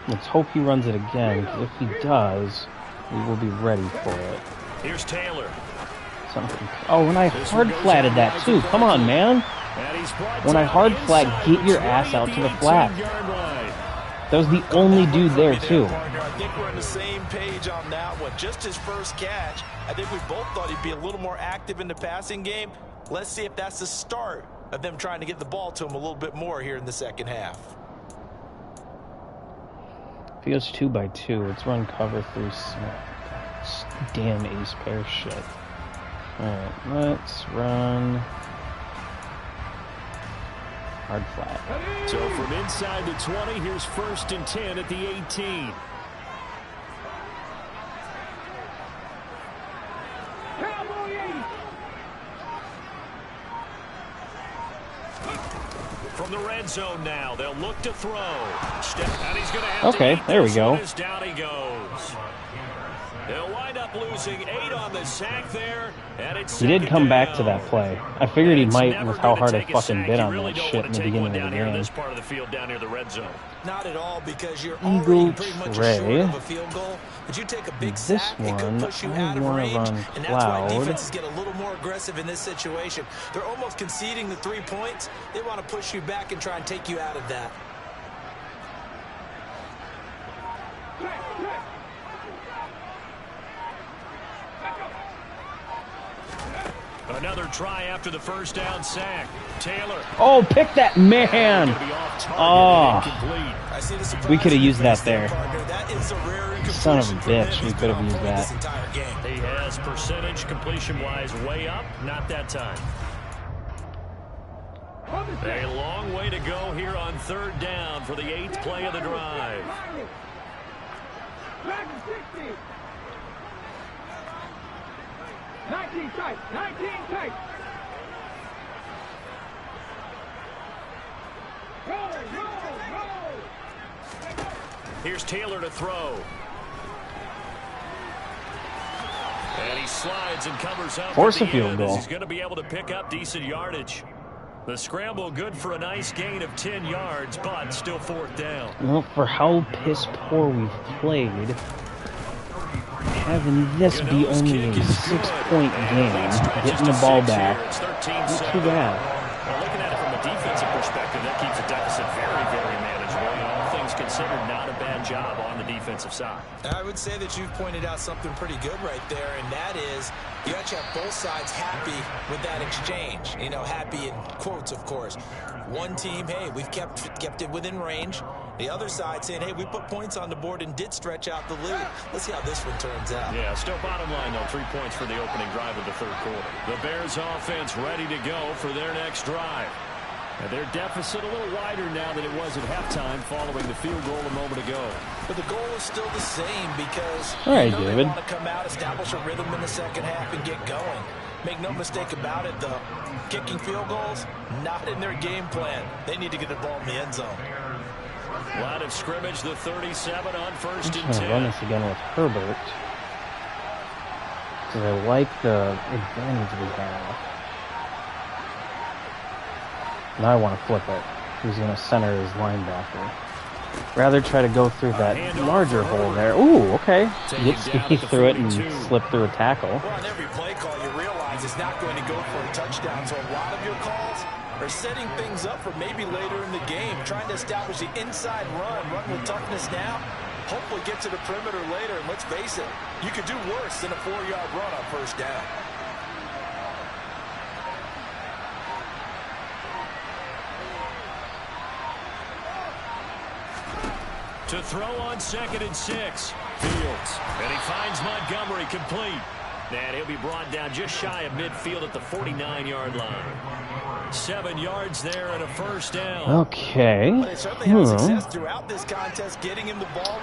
Let's hope he runs it again, because if he does, we will be ready for it. Here's Taylor. Something. Oh, when I hard flatted that too. Come on, man. When I hard flat, get your ass out to the flat. That was the only dude there too. I think we're on the same page on that one. Just his first catch. I think we both thought he'd be a little more active in the passing game. Let's see if that's the start of them trying to get the ball to him a little bit more here in the second half. If he goes 2 by 2, let's run cover 3. Damn ace pair shit. Alright, let's run hard flat. So from inside the 20, here's first and 10 at the 18. From the red zone now, they'll look to throw. And he's going to have okay, there we go. Down he goes. They'll wind up losing 8 on the sack there, and it's he did come back to that down. play. I figured he might with how hard I fucking sack. bid You on really that don't shit want in to the take one beginning of down the here in game. this part of the field down near the red zone. Not at all, because you're Eagle already pretty much tray. short of a field goal. But you take a big This sack, it could one, push you I out of wanna range, run and that's why cloud. defenses get a little more aggressive in this situation. They're almost conceding the 3 points. They want to push you back and try and take you out of that. Another try after the first down sack. Taylor. Oh, pick that man! Oh, we could have used that there. Son of a bitch, we could have used that. He has percentage completion-wise way up. Not that time. A long way to go here on third down for the 8th play of the drive. 19 tight, 19 tight. Here's Taylor to throw. And he slides and covers up. Force a field goal. He's going to be able to pick up decent yardage. The scramble good for a nice gain of 10 yards, but still 4th down. Well, for how piss poor we've played, having this be only a 6-point game, getting the ball back, not too bad. Well, looking at it from a defensive perspective, that keeps the deficit very, very manageable. And all things considered, not a bad job on the defensive side. I would say that you've pointed out something pretty good right there, and that is you actually have both sides happy with that exchange. You know, happy in quotes, of course. One team, hey, we've kept it within range. The other side saying, hey, we put points on the board and did stretch out the lead. Let's see how this one turns out. Yeah, still bottom line, though, 3 points for the opening drive of the third quarter. The Bears offense ready to go for their next drive. And their deficit a little wider now than it was at halftime following the field goal a moment ago. But the goal is still the same because all right, they David. want to come out, establish a rhythm in the second half, and get going. Make no mistake about it, though. Kicking field goals, not in their game plan. They need to get the ball in the end zone. Line of scrimmage, the 37 on first I'm and trying to run 10. this again with Herbert, because I like the advantage we have. Now I want to flip it. He's going to center his linebacker. Rather try to go through that larger hole there. Ooh, okay. Get sneaky through it and slip through a tackle. Well, on every play call, you realize it's not going to go for a touchdown. So a lot of your calls are setting things up for maybe later in the game, trying to establish the inside run with toughness now. Hopefully get to the perimeter later. And let's face it, you could do worse than a 4-yard run on first down. To throw on 2nd and 6. Fields. And he finds Montgomery complete. And he'll be brought down just shy of midfield at the 49-yard line. 7 yards there and a first down. Okay.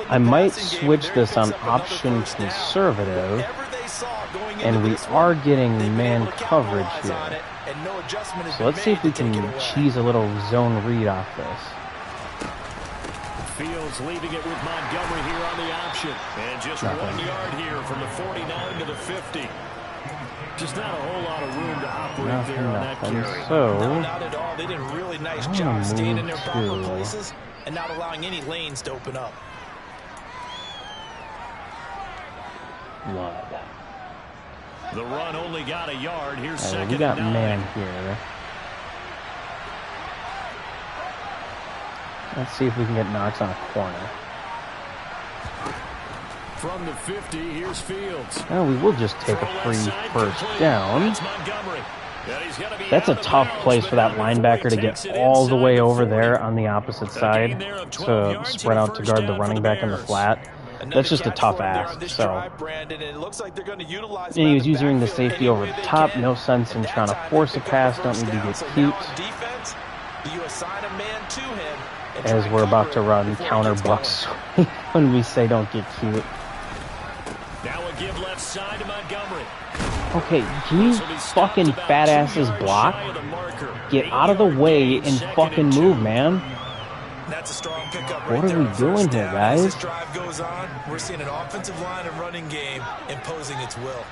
I might switch this on option conservative. And we are getting man coverage here. So let's see if we can cheese a little zone read off this. Fields leaving it with Montgomery here on the option. And just 1 yard here from the 49 to the 50. Just not a whole lot of room to operate there on that carry. So, no, not at all. They did a really nice job staying in their proper places and not allowing any lanes to open up. Blood. The run only got a yard. Here's second. We got man here. Let's see if we can get Knox on a corner. From the 50, here's Fields. Well, we will just take a free first down. That's a tough place for that linebacker to get all the way over there on the opposite side to spread out to guard the running back in the flat. That's just a tough ask. So, and he was using the safety over the top. No sense in trying to force a pass. Don't need to get cute. As we're about to run counter bucks when we say don't get cute. Now a give left side to Montgomery. Okay, can you fucking fat asses block? Get out of the way and fucking move, man. That's a strong pickup what are we doing here, guys? As this drive goes on, we're seeing an offensive line and running game imposing its will.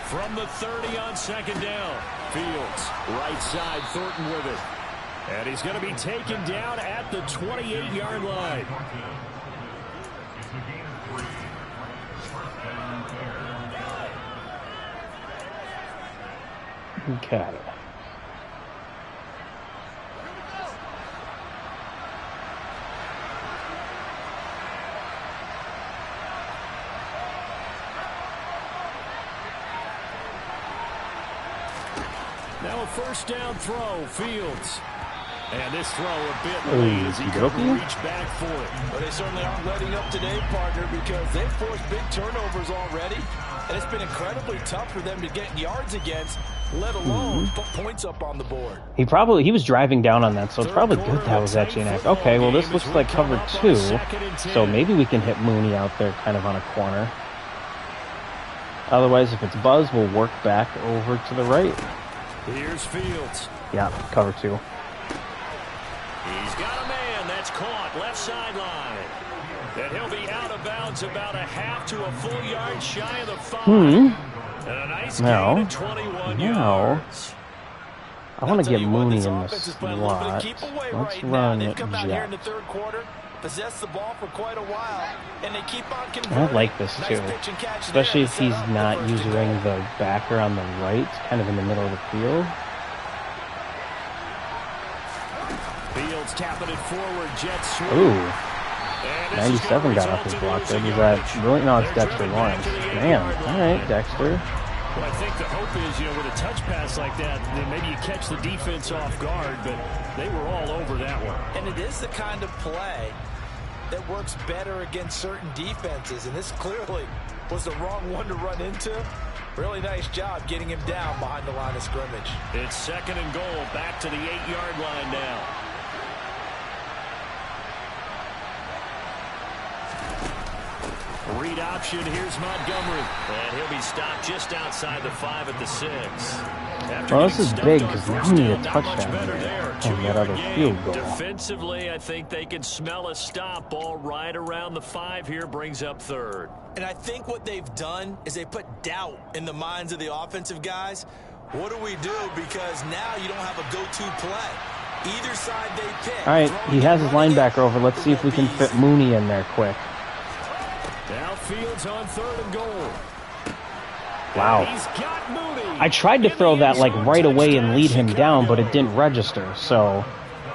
From the 30 on second down. Fields, right side, Thornton with it. And he's going to be taken down at the 28-yard line. Got it. Now a first down throw, Fields. And this throw a bit late as he couldn't reach back for it. Well, they certainly aren't letting up today, partner, because they've forced big turnovers already. And it's been incredibly tough for them to get yards against, let alone put points up on the board. He was driving down on that, so it's probably good that was actually an act. Okay, well this looks like cover 2, so maybe we can hit Mooney out there kind of on a corner. Otherwise, if it's Buzz, we'll work back over to the right. Here's Fields. Yeah, cover 2. He's got a man that's caught left sideline. And he'll be out of bounds about a half to a full yard shy of the 5. And a nice gain of 21 yards. I want to get Mooney in the slot. Let's run it jet. Possess the ball for quite a while, and they keep on converting. I like this too, especially if he's not using the backer on the right, kind of in the middle of the field. Fields tapping it forward, jet sweep. Ooh, 97 got off his block there. Was that really? No, it's Dexter Lawrence. Man, all right, Dexter. Well, I think the hope is, with a touch pass like that, then maybe you catch the defense off guard, but they were all over that one. And it is the kind of play that works better against certain defenses, and this clearly was the wrong one to run into. Really nice job getting him down behind the line of scrimmage. It's second and goal, back to the 8-yard line now. Read option, here's Montgomery. And he'll be stopped just outside the 5 at the 6. Well, this is big because now we need a touchdown there and that other field goal. Defensively, I think they can smell a stop. Ball right around the 5 here, brings up third. And I think what they've done is they put doubt in the minds of the offensive guys. What do we do? Because now you don't have a go-to play. Either side they pick. All right, he has his linebacker over. Let's see if we can fit Mooney in there quick. Now Fields on third and goal. Wow. I tried to throw that like right away and lead him down, but it didn't register. So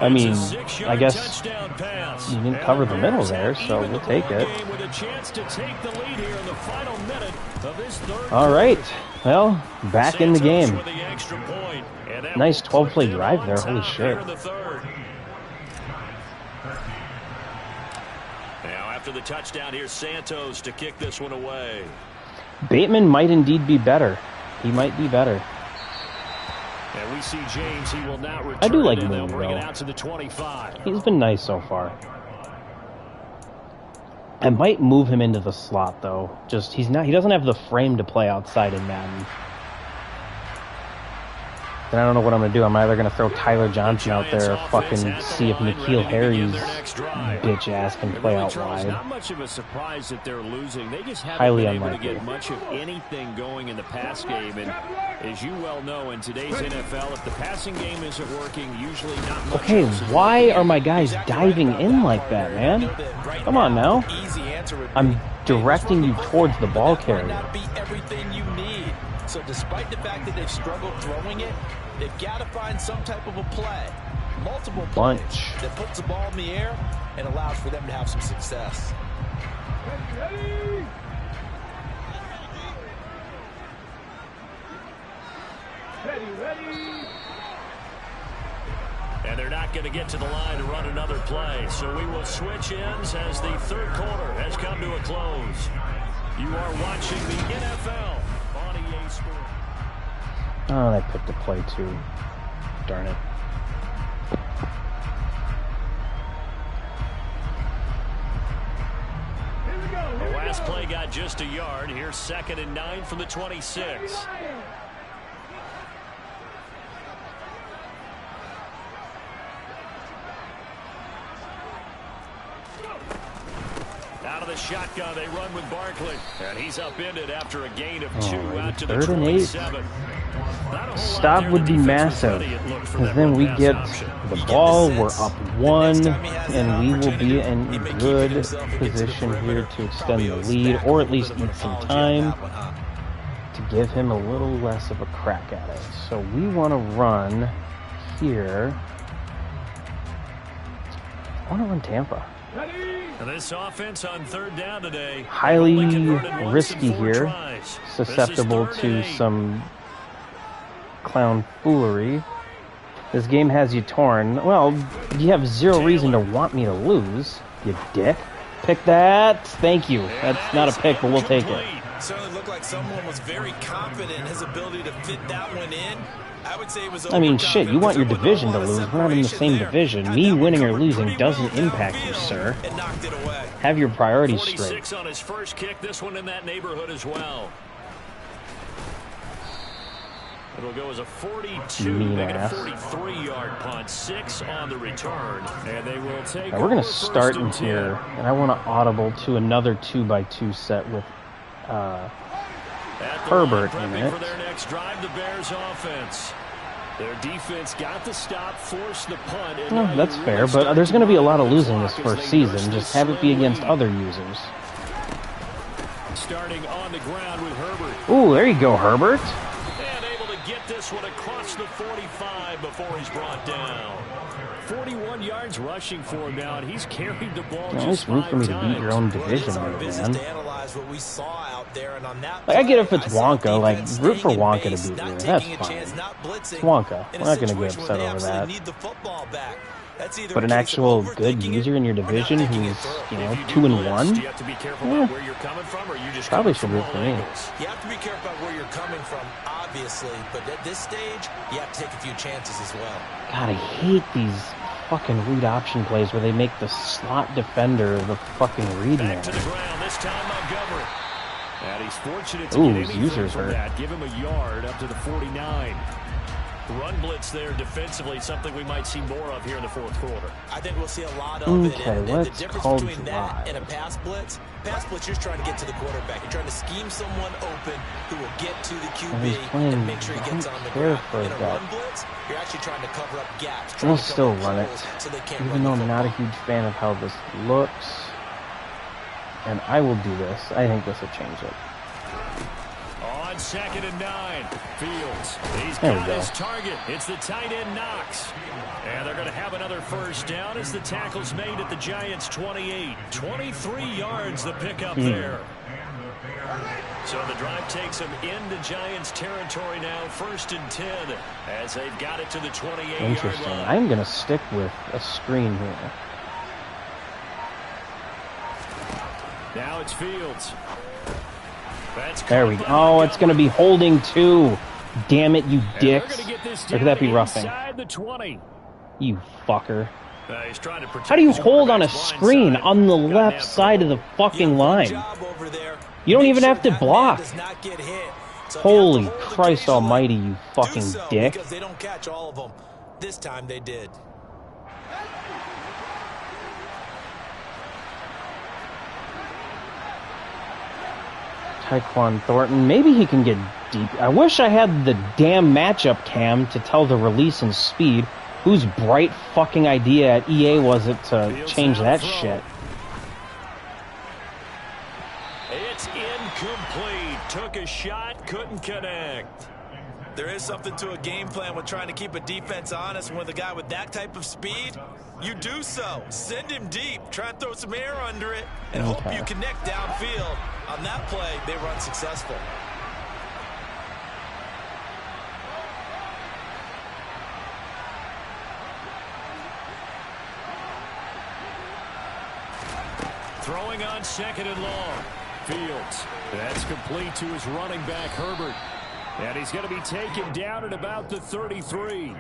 I mean, It's a 6-yard I guess touchdown pass. you didn't And cover we're the middle here to there, so even we'll the take ball it. game with a chance to take the lead here in the final minute of this third All right. Well, back in the Santos game. with the extra point, and that Nice will put 12-play them drive on there. Holy top shit. here in the third. Now after the touchdown, here's Santos to kick this one away. Bateman might indeed be better. He might be better. And we see James, he will not return. I do like and Moon, they'll bring though. it out to the 25. He's been nice so far. I might move him into the slot though. Just he doesn't have the frame to play outside in Madden. Then I don't know what I'm gonna do. I'm either gonna throw Tyler Johnson out there or fucking see if N'Keal Harry's bitch ass can play out Charles, wide. not much of a surprise that they're losing. They just haven't Highly been able unlikely. to get much of anything going in the pass game. And as you well know, in today's NFL, if the passing game isn't working, usually not much. Okay, why are my guys diving in like that, man? Come on now. I'm directing you towards the ball carrier. Not be everything you need. So despite the fact that they've struggled throwing it, they've got to find some type of a play. Multiple plays Bunch. that puts the ball in the air and allows for them to have some success. Ready? Ready? And they're not going to get to the line to run another play. So we will switch ends as the third quarter has come to a close. You are watching the NFL on EA Sports. Oh, they picked a play too. Darn it. Here we go. The last play got just a yard. Here's 2nd and 9 from the 26. Out of the shotgun, they run with Barkley. And he's upended after a gain of 2 out to the 3rd and 8. 27. Stop would be massive, because then we get the ball, we're up 1, and we will be in good position here to extend the lead, or at least eat some time to give him a little less of a crack at it. So we want to run here. I want to run Tampa. This offense on 3rd down today. Highly only converted once risky in 4 here, tries. susceptible This is 3rd to and 8. some clown foolery. This game has you torn. Well, you have zero reason to want me to lose, you dick. Pick that. Thank you. That's not a pick, but we'll take it. Certainly looked like someone was very confident in his ability to fit that one in. I would say it was I mean, shit, you want your division to lose. We're not in the same division. Me winning or losing doesn't impact you, sir. And knocked it away. Have your priorities 46 straight. on his first kick. This one in that neighborhood as well. It'll go as a 42, Mean making ass. a 43-yard punt. 6 on the return. And they will take Now, we're going to over start 1st in and 10. here, and I want to audible to another 2x2 set with At the Herbert line, in prepping it. for their next drive, the Bears offense. Their defense got the stop, forced the punt. And Well, now that's you fair, really but start there's to going to be a lot of monitor the losing this clock as first they nurse season. this Just have it be slow against lead. other users. Starting on the ground with Herbert. Ooh, there you go, Herbert. And able to get this one across the 45 before he's brought down. 41 yards rushing for him now, and he's carried the ball Nice just room 5 for me to times. beat your own Well, it division, is our there, business man. to analyze what we saw out there, and on that Like, I get if play, it's I saw Wonka, like, defense root for staying in Wonka to base, beat not you. taking That's a fine. chance, not blitzing It's Wonka. in We're a not going to get situation where upset they over absolutely that. need the football back. That's either But a an case of actual good overthinking user it in your or not division thinking it who's, through. you know, If you do 2 and blitz, 1, do you have to be careful Yeah. about where you're coming from, or you just probably coming should from root all for me. angles? You have to be careful about where you're coming from, obviously, but at this stage, you have to take a few chances as well. God, I hate these fucking read option plays where they make the slot defender the fucking read man. Back to the ground, this time Montgomery. And he's fortunate to Ooh, get his anything user's from hurt. that. Give him a yard up to the 49. Run blitz there defensively, something we might see more of here in the 4th quarter. I think we'll see a lot of it. Okay, And the let's difference call between that drive. and a pass blitz, you're trying to get to the quarterback. You're trying to scheme someone open who will get to the And he's QB playing- and make sure he I gets don't on the care ground. for In a that. run blitz, you're actually trying to cover up gaps. We'll trying to still cover run it, holes so they can't even run though the I'm not a football. huge fan of how this looks. And I will do this. I think this will change it. On 2nd and 9. Fields, he's There we got go. his target. It's the tight end Knox. And they're going to have another first down as the tackle's made at the Giants' 28. 23 yards the pickup there. So the drive takes them into Giants territory now, 1st and 10, as they've got it to the 28-yard Interesting. line. I'm going to stick with a screen here. Now it's Fields. That's There we go. Oh, it's going to be holding too. Damn it, you dicks. Or could that be roughing? The 20. You fucker. He's trying to protect How do you his hold on a quarterback's blind screen side. on the Got left that side of the fucking line? You don't Make even sure have to that block. man does not get hit. So if you Holy have to hold Christ occasionally, almighty, you do fucking so, dick. because they don't catch all of them. This time they did. Tyquan Thornton, maybe he can get deep. I wish I had the damn matchup cam to tell the release and speed. Whose bright fucking idea at EA was it to change that shit? It's incomplete. Took a shot, couldn't connect. There is something to a game plan with trying to keep a defense honest. With a guy with that type of speed, you do so. Send him deep. Try and throw some air under it, and hope you connect downfield. On that play, they run successful. Throwing on 2nd and long. Fields. That's complete to his running back, Herbert. And he's going to be taken down at about the 33.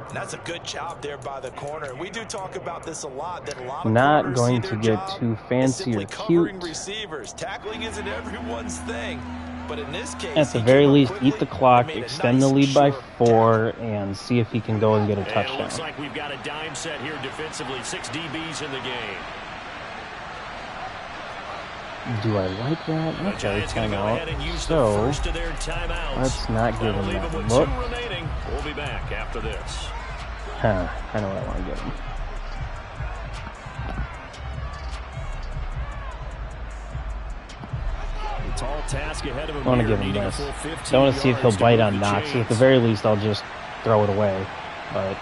And that's a good job there by the corner. We do talk about this a lot. That a lot of Not corners going see to their get job too as fancy simply or covering cute. receivers. Tackling isn't everyone's thing. But in this case, At the he very came up least, quickly eat the clock, and made a extend the nice, lead by sure 4, and see if he can go and get a And it touchdown. looks like we've got a dime set here defensively. 6 DBs in the game. Do I like that? The Okay, Giants going to go ahead and timeout. use the So, first of their timeouts. let's not give That'll him leave that with look. 2 remaining. We'll be back after this. Huh, I know what I want to give him. The tall task ahead of him. I want to here, give him needing a this. full 15 I want to see if he'll yards to bite move on the Knox. chains. At the very least, I'll just throw it away. But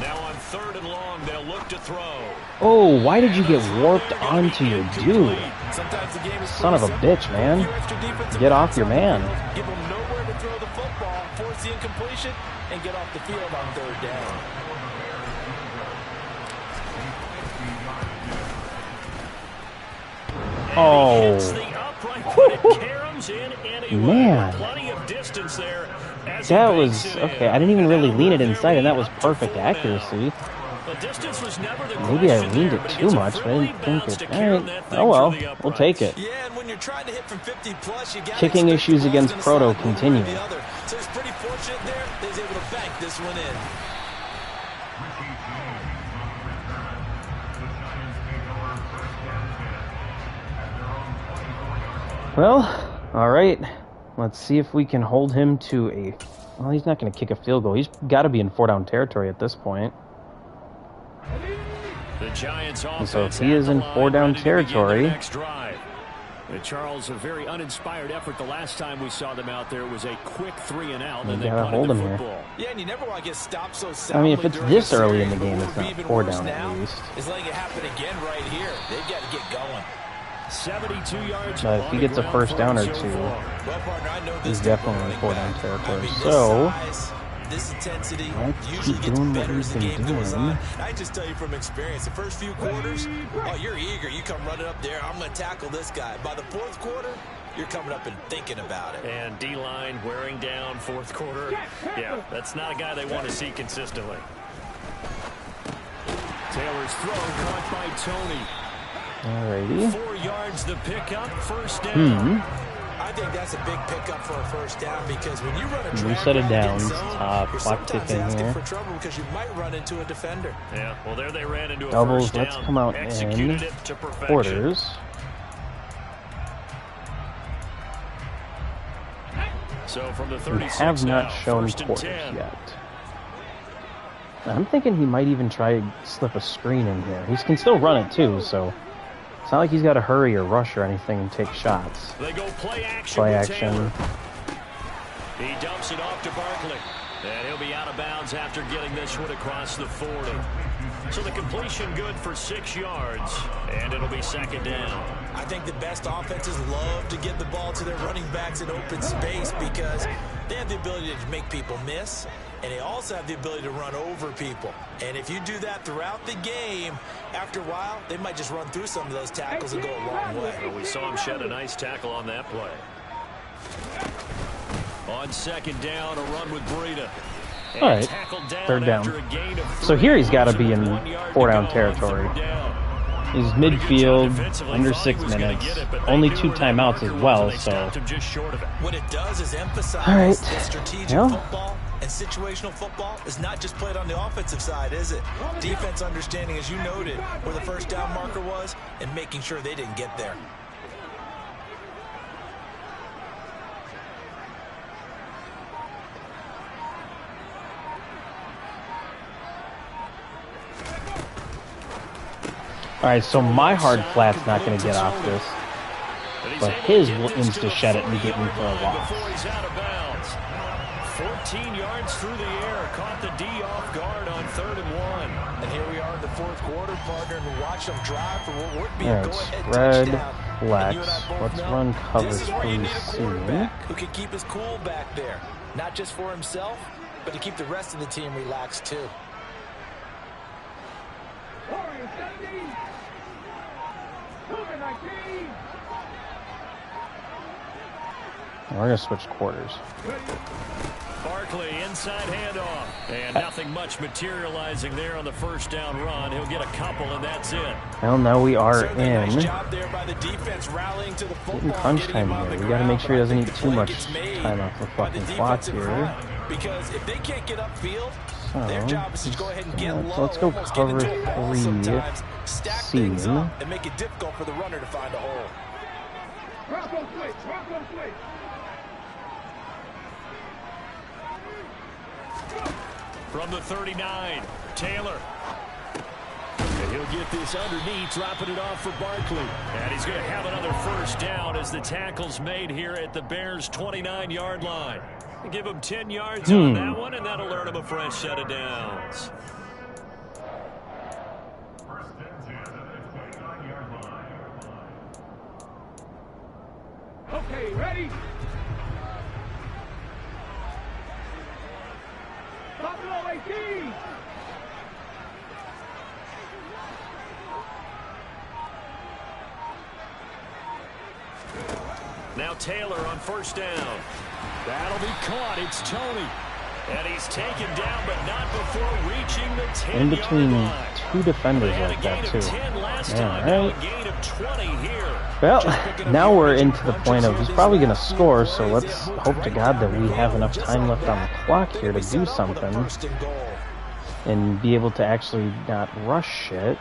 Now on 3rd and long, they'll look to throw. oh, why did you get warped onto your dude? Sometimes the game is Son of a pretty bitch, simple. man. A few extra defensive Get off backs your on the man. field, give them nowhere to throw the football, force the incompletion, and get off the field on 3rd down. Oh, Hits the upright, but it caroms in anyway. Man. Plenty of distance there as he that banks was it okay. in. I didn't even And really now lean it their inside, and that lead was up to perfect 4 now. accuracy. The distance was never the Maybe I question leaned there, it but he too gets a much, but I friendly didn't think bounce it. to carom Alright. that thing Oh well, through the we'll take uprights. it. Yeah, and when you're trying to hit from 50 plus, you got Kicking issues against Proto continue. So he's pretty fortunate there. He's able to bank this one in. Well, all right. Let's see if we can hold him to a. Well, he's not going to kick a field goal. He's got to be in 4-down territory at this point. The Giants offense so if he at is the in line, 4-down ready to begin their territory- next drive. Charles, a very uninspired effort the last time we saw them out there. It was a quick 3 and out, You and they gotta punted hold the him here. football. Yeah, and you never want to get stopped so I soundly mean, if it's during this a early in series, the game, but it's what would not be even 4 worse down at now least. is letting it happen again right here. They've got to get going. 72 yards. But if he gets a first down or two, Well, partner, I know this he's type of definitely in running 4-down back. territory. I mean, this So, size, this intensity let's usually keep gets doing what better we've as the been game goes doing. on. I just tell you from experience, the first few quarters, oh, you're eager. You come running up there. I'm going to tackle this guy. By the 4th quarter, you're coming up and thinking about it. And D-line wearing down 4th quarter. Yeah, that's not a guy they want to see consistently. Taylor's throw caught by Tony. alrighty. 4 yards the pickup, first down. I think that's a big pickup for a first down because when you run a New drag set of route downs. against zone, Clock you're sometimes ticking asking here. for trouble because you might run into a defender. Yeah, well, there they ran into a Doubles, first down. let's come out Executed in it to perfection. quarters. So from the We 36 have not now, shown first and quarters 10. yet. I'm thinking he might even try to slip a screen in here. He can still run it too, so it's not like he's got to hurry or rush or anything and take shots. They go play action. Play action. He dumps it off to Barkley. And he'll be out of bounds after getting this one across the 40. So the completion good for 6 yards, and it'll be second down. I think the best offenses love to get the ball to their running backs in open space because they have the ability to make people miss, and they also have the ability to run over people. And if you do that throughout the game, after a while, they might just run through some of those tackles and go a long way. Well, we saw him shed a nice tackle on that play. On second down, a run with Breida. All right, third down. So here he's got to be in 4-down territory. He's midfield, under 6 minutes, only 2 timeouts as well. So what it does is emphasize that strategic football and situational football is not just played on the offensive side, is it? Defense understanding, as you noted, where the first down marker was and making sure they didn't get there. Alright, so my hard flat's not going to get off this. But his will insta-shed it and get me for a loss. 14 yards through the air. Caught the D off guard on 3rd and 1. And here we are in the 4th quarter, partner, and watch them drive for what would be a go-ahead touchdown. Flex. Let's run cover 3 who can keep his cool back there. Not just for himself, but to keep the rest of the team relaxed, too. We're going to switch quarters. Barkley, inside handoff. And nothing much materializing there on the first down run. He'll get a couple, and that's it. Well, now we are in Getting crunch time here. We got to make sure he doesn't eat too much time off the fucking clock here. Because if they can't get upfield, so, their job is to go ahead and get low. So let's go cover 3 seam. And make it difficult for the runner to find a hole. From the 39, Taylor. And he'll get this underneath, dropping it off for Barkley. And he's going to have another first down as the tackle's made here at the Bears' 29-yard line. Give him 10 yards on that one, and that'll earn him a fresh set of downs. Okay, ready? Buffalo 18! Now Taylor on first down. That'll be caught. It's Tony. And he's taken down, but not before reaching the 10-yard line. In between 2 defenders like that, too. Yeah, right. Well, now we're into the point of he's probably going to score, so let's hope to God that we have enough time left on the clock here to do something and be able to actually not rush shit.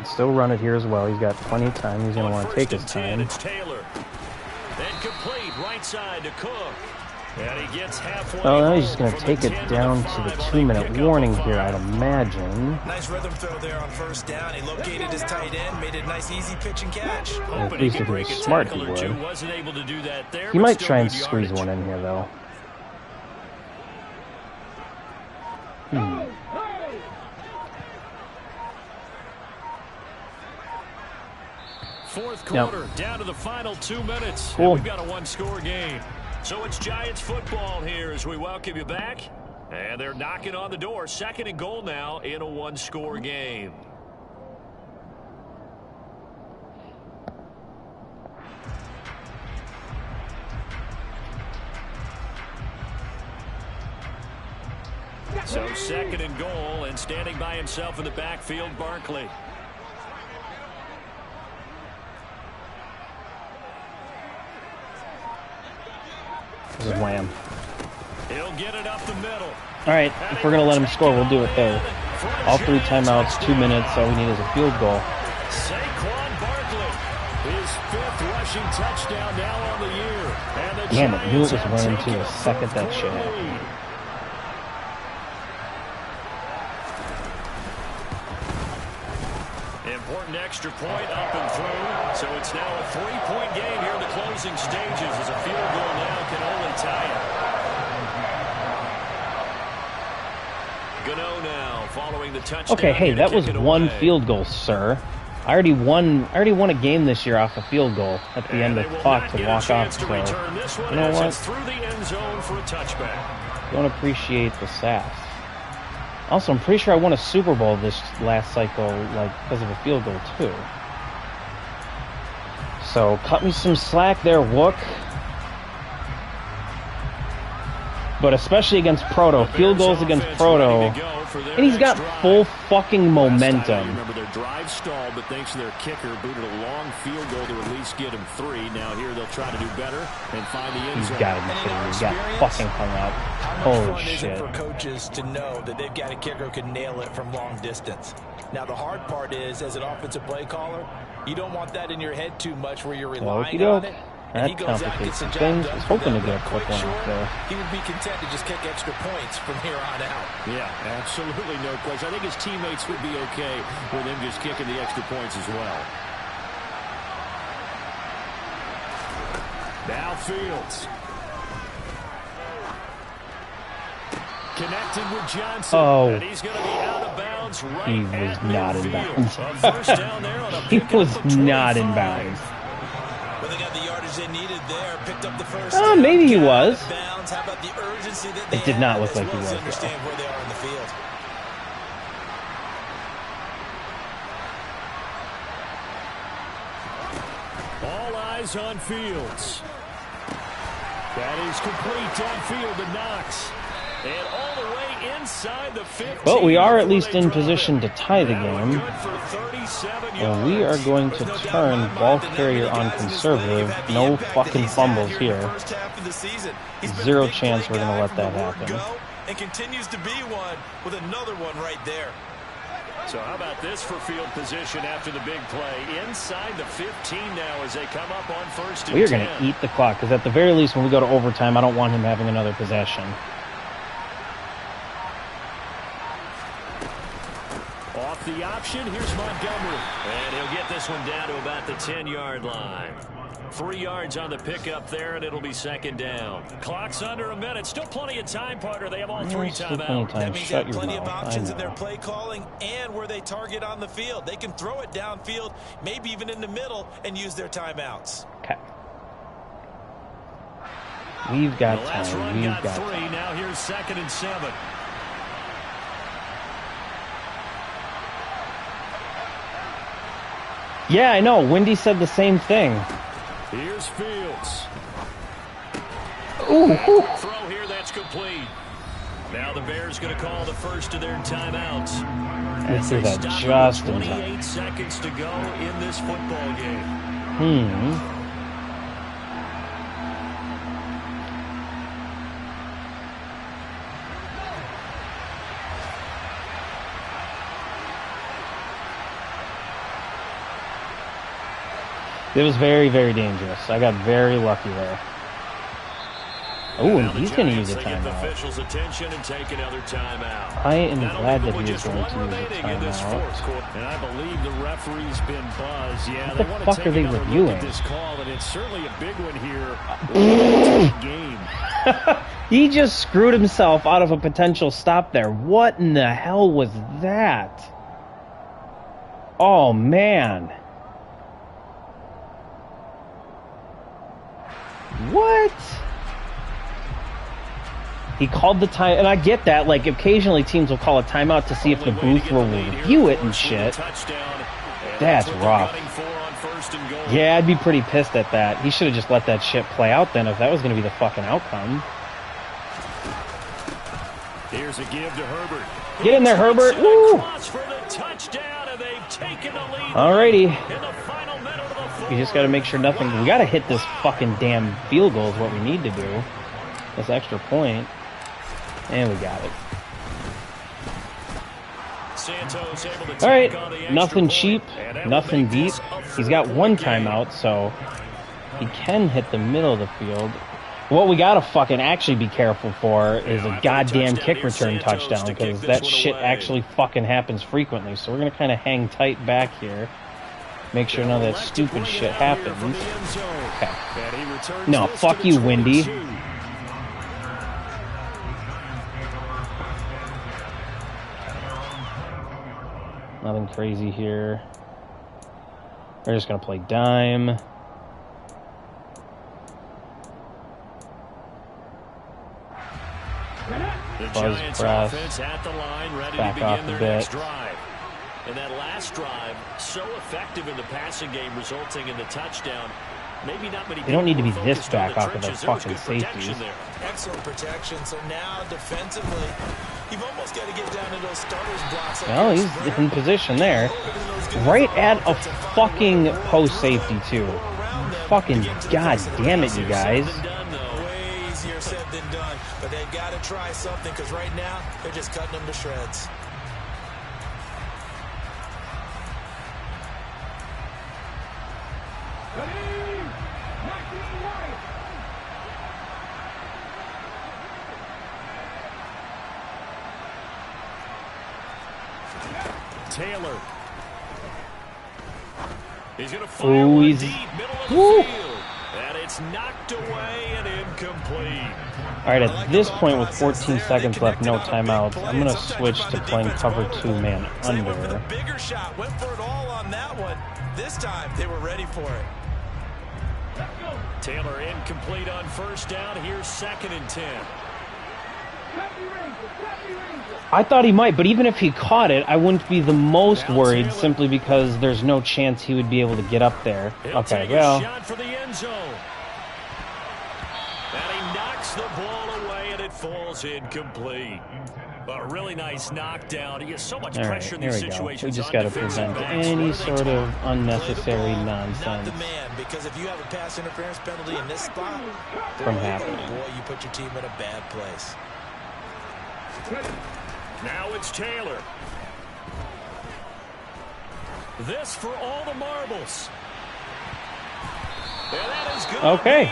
Still run it here as well. He's got plenty of time. He's going to want to take his time. It's Taylor. And complete right side to Cook. And he gets halfway. Oh, now he's just going to take it down to the 2-minute warning here, I'd imagine. Nice rhythm throw there on first down. He located his tight end, made a nice easy pitch and catch. At least if he was smart, he would. Wasn't able to do that there, he might try and squeeze one in here, though. Fourth quarter, down to the final 2 minutes. Cool. We've got a 1-score game. So it's Giants football here as we welcome you back. And they're knocking on the door. 2nd and goal now in a 1-score game. So 2nd and goal, and standing by himself in the backfield, Barkley. This is Lamb. He'll get it up the middle. All right, if we're going to let him score, we'll do it there. All 3 timeouts, 2 minutes. All we need is a field goal. Saquon Barkley. His 5th rushing touchdown now on the year. And the Damn it, knew it was Giants running have to a taken second that fourth shit quarter happened. lead. Important extra point up and through. So it's now a 3-point game here in the closing stages as a field goal now can only tie it. Gano now following the touchdown. Okay, hey, that was one away. field goal, sir. I already won a game this year off a field goal at the end of the clock to walk off. So, you know what? Through the end zone for a touchback. Don't appreciate the sass. Also, I'm pretty sure I won a Super Bowl this last cycle, like, because of a field goal, too. So, cut me some slack there, Wook. But especially against Proto. Field goals against Proto. And he's got full fucking momentum. Remember, their drive stalled, but thanks to their kicker, booted a long field goal to at least get him 3. Now here they'll try to do better and find the end He's zone. got to be kidding me. He got fucking hung up. How much Holy fun is shit. it for coaches to know that they've got a kicker who can nail it from long distance? Now, the hard part is, as an offensive play caller, you don't want that in your head too much where you're relying on it. And he That goes out and complicates gets the some job things. I done was for hoping to them. get a But quick quite one off sure, there. he would be content to just kick extra points from here on out. Yeah, absolutely no question. I think his teammates would be okay with him just kicking the extra points as well. Now Fields. Connected with Johnson. Oh. And he's going to be out of bounds right He was at not in midfield. bounds. A first down there on a He pickup was of not in 25. bounds. Well, they got the yardage they needed there. Picked up the first Oh, down, maybe he got out was. of bounds. How about the urgency that they It did not had, look as like he well as was, understand though. where they are in the field. All eyes on Fields. That is complete downfield to Knox. And all the way inside the 15. But we are at before least they in drop position it. to tie the That one game. good for 37 And we are yards. going to There's no doubt in turn my ball mind that carrier not many on guys in this league conservative. have had the No impact that fucking he's had fumbles here in the here. first half of the season. He's been a Zero big chance play we're gonna guy let from that the word happen. go, and continues to be one with another one right there. So how about this for field position after the big play? Inside the 15 now as they come up on first and We are 10. going to eat the clock, because at the very least, when we go to overtime, I don't want him having another possession. Off the option, here's Montgomery. And he'll get this one down to about the 10-yard line. 3 yards on the pickup there, and it'll be second down. Clock's under a minute. Still plenty of time, partner. They have all 3 Still plenty of timeouts. time. That means they Shut have your plenty mouth. of I options in know. their play calling and where they target on the field. They can throw it downfield, maybe even in the middle, and use their timeouts. Okay. We've got The last time. run We've got got 3. time. Now here's 2nd and 7. Yeah, I know. Wendy said the same thing. Here's Fields. Ooh, ooh. Throw here, that's complete. Now the Bears going to call the first of their timeouts. Let's do They that stop just with in time. 28 seconds to go in this football game. It was very, very dangerous. I got very lucky there. Oh, and Now the he's going to Giants, use a they get the timeout. officials' attention and take another timeout. I am That'll glad leave that them he with is going just one to use a remaining in this fourth timeout. quarter. And I believe the referee's been buzzed. Yeah, What they the want fuck to take are they another reviewing? look at this call, and it's certainly a big one here. Game. He just screwed himself out of a potential stop there. What in the hell was that? Oh, man. What? He called the time, and I get that. Like, occasionally teams will call a timeout to see if the Only way to booth get will the lead here, review of it and course, with a shit. touchdown. And That's what they're rough. gunning for on first and goal. Yeah, I'd be pretty pissed at that. He should have just let that shit play out then if that was going to be the fucking outcome. Here's a give to Herbert. Get in there, Herbert. Woo! For the touchdown, and they've taken the lead. Alrighty. In the final minute of the fourth. We just got to make sure nothing... We got to hit this fucking damn field goal is what we need to do. This extra point. And we got it. Santos able to Alright. tack on the extra Nothing point, cheap. and that will Nothing make deep. this a He's got one timeout, so he can hit the middle of the field. What we gotta fucking actually be careful for is a goddamn kick return touchdown, because that shit actually fucking happens frequently. So we're gonna kind of hang tight back here. Make sure none of that stupid shit happens. Okay. No, fuck you, Windy. Nothing crazy here. We're just going to play dime. Buzz press. Back off a bit. And that last drive, so effective in the passing game, resulting in the touchdown. Maybe not many. They don't need to be this back off of their fucking safeties. Excellent protection. So now defensively, you've almost got to get down to those starters blocks. Well, he's in position there. Right at a fucking post safety, too. Fucking god damn it, you guys. Way easier said than done. But they've got to try something, because right now, they're just cutting them to shreds. Taylor. He's going to fire one deep, middle of the field. And it's knocked away and incomplete. All right, at this point with 14 seconds left, no timeouts, I'm going to switch to playing cover 2 man under. Went for the bigger shot, went for it all on that one. This time, they were ready for it. Taylor incomplete on first down. Here's 2nd and 10. I thought he might, but even if he caught it, I wouldn't be the most worried, simply because there's no chance he would be able to get up there. Okay, well. Shot for the end zone. And he knocks the ball away, and it falls incomplete. A really nice knockdown. He has so much pressure in these situations. We just got to prevent any sort of unnecessary nonsense because if you have a pass interference penalty in this spot from happening, boy, you put your team in a bad place. Now it's Taylor. This for all the marbles. Okay.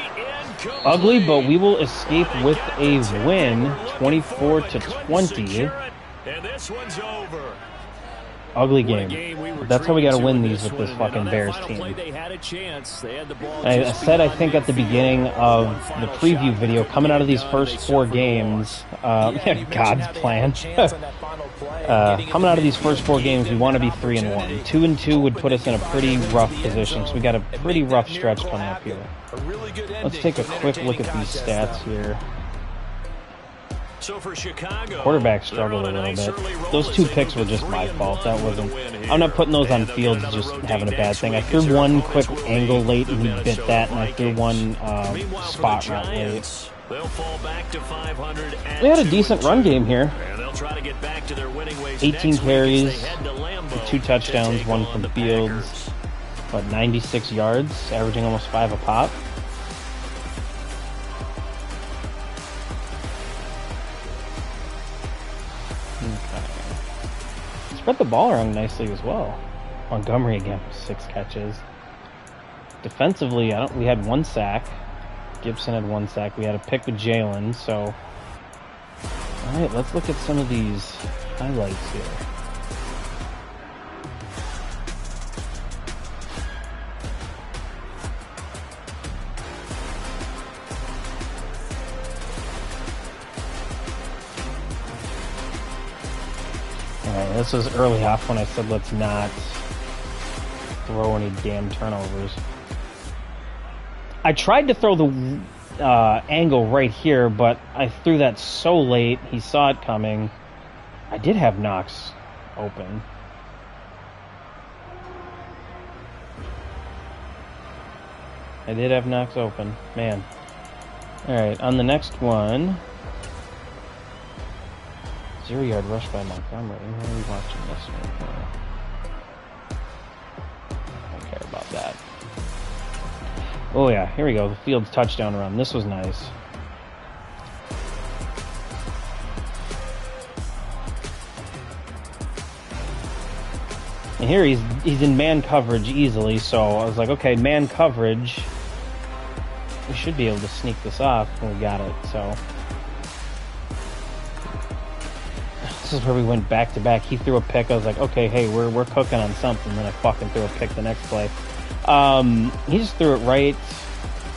Ugly, but we will escape with a win, 24-20. And this one's over. Ugly game. That's how we got to win these with this fucking Bears team. I said, I think, at the beginning of the preview video, coming out of these first 4 games, God's plan. Coming out of these first 4 games, we want to be 3-1. 2-2 would put us in a pretty rough position, so we got a pretty rough stretch coming up here. Let's take a quick look at these stats here. So for Chicago, quarterback struggled a little bit. Those 2 picks were just my fault. That wasn't. I'm not putting those on field just having a bad thing. I threw one quick angle late and he bit that, and I threw one spot route late. We had a decent run game here. 18 carries, 2 touchdowns, 1 from Fields, but 96 yards, averaging almost 5 a pop. Spread the ball around nicely as well. Montgomery again with 6 catches. Defensively, we had 1 sack. Gibson had 1 sack. We had a pick with Jalen. So, all right, let's look at some of these highlights here. Alright, this was early off when I said let's not throw any damn turnovers. I tried to throw the angle right here, but I threw that so late, he saw it coming. I did have Knox open. I did have Knox open. Man. Alright, on the next one... 0-yard rush by Montgomery. Where are we watching this one? I don't care about that. Oh yeah, here we go. The Fields touchdown run. This was nice. And here he's in man coverage easily, so I was like, okay, man coverage. We should be able to sneak this off, and we got it, so. This is where we went back to back. He threw a pick. I was like, okay, hey, we're cooking on something. Then I fucking threw a pick the next play. He just threw it right.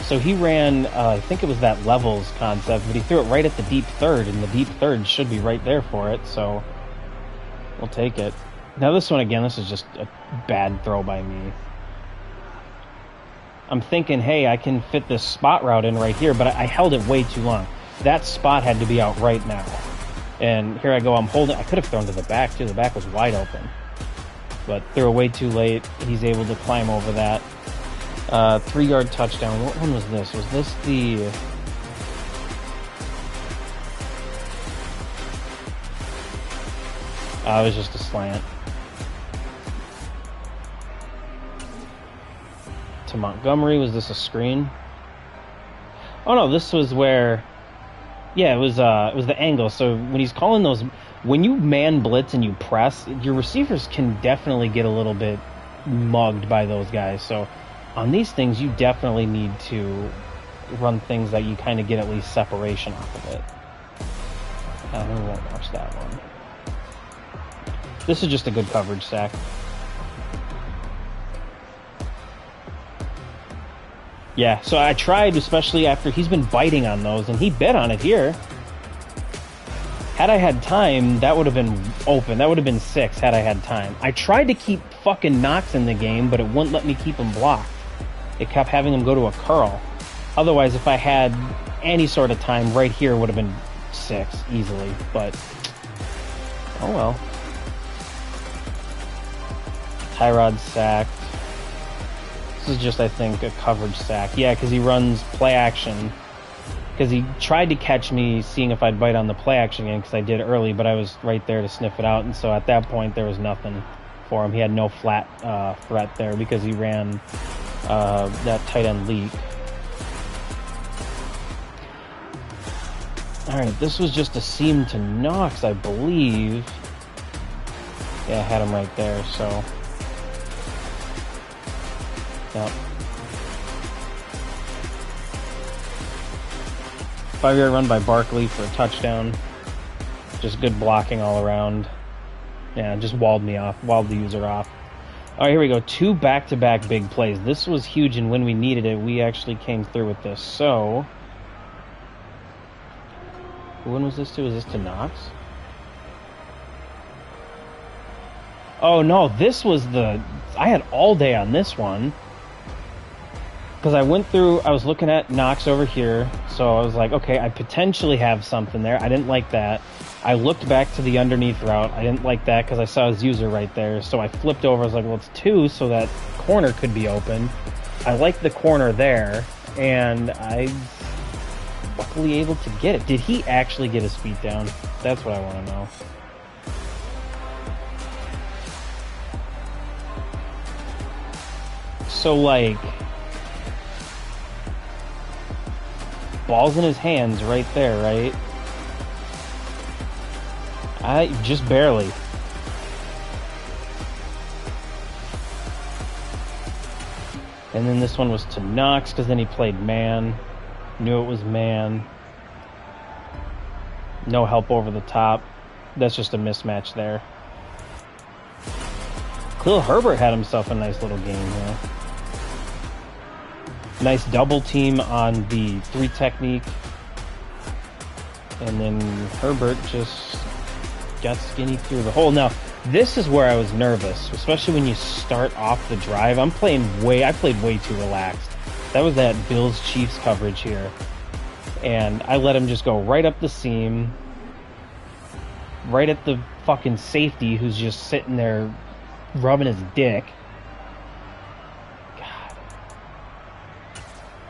So he ran, I think it was that levels concept, but he threw it right at the deep third, and the deep third should be right there for it, so we'll take it. Now this one, again, this is just a bad throw by me. I'm thinking, hey, I can fit this spot route in right here, but I held it way too long. That spot had to be out right now. And here I go, I'm holding. I could have thrown to the back, too. The back was wide open. But threw it way too late. He's able to climb over that. 3-yard touchdown. What one was this? Was this the... it was just a slant. To Montgomery. Was this a screen? Oh, no, this was where... Yeah, it was the angle. So when he's calling those, when you man blitz and you press, your receivers can definitely get a little bit mugged by those guys. So on these things, you definitely need to run things that you kind of get at least separation off of it. We won't watch that one. This is just a good coverage sack. Yeah, so I tried, especially after he's been biting on those, and he bit on it here. Had I had time, that would have been open. That would have been 6 had I had time. I tried to keep fucking Knox in the game, but it wouldn't let me keep him blocked. It kept having him go to a curl. Otherwise, if I had any sort of time, right here would have been 6 easily, but oh well. Tyrod sacked. This is just, I think, a coverage sack. Yeah, because he runs play action. Because he tried to catch me, seeing if I'd bite on the play action game, because I did early, but I was right there to sniff it out. And so at that point, there was nothing for him. He had no flat threat there because he ran that tight end leak. All right, this was just a seam to Knox, I believe. Yeah, I had him right there, so... Yep. 5-yard run by Barkley for a touchdown. Just good blocking all around. Yeah, just walled me off, walled the user off. All right, here we go. 2 back-to-back big plays. This was huge, and when we needed it, we actually came through with this. So, when was this to? Is this to Knox? Oh, no, this was the... I had all day on this one. Because I went through, I was looking at Knox over here, so I was like, okay, I potentially have something there. I didn't like that. I looked back to the underneath route. I didn't like that because I saw his user right there. So I flipped over. I was like, well, it's 2, so that corner could be open. I liked the corner there, and I was luckily able to get it. Did he actually get his feet down? That's what I want to know. So, like... Ball's in his hands right there, right? Just barely. And then this one was to Knox, because then he played man. Knew it was man. No help over the top. That's just a mismatch there. Khalil Herbert had himself a nice little game here. Nice double team on the 3 technique. And then Herbert just got skinny through the hole. Now, this is where I was nervous, especially when you start off the drive. I played way too relaxed. That was that Bills-Chiefs coverage here. And I let him just go right up the seam, right at the fucking safety who's just sitting there rubbing his dick.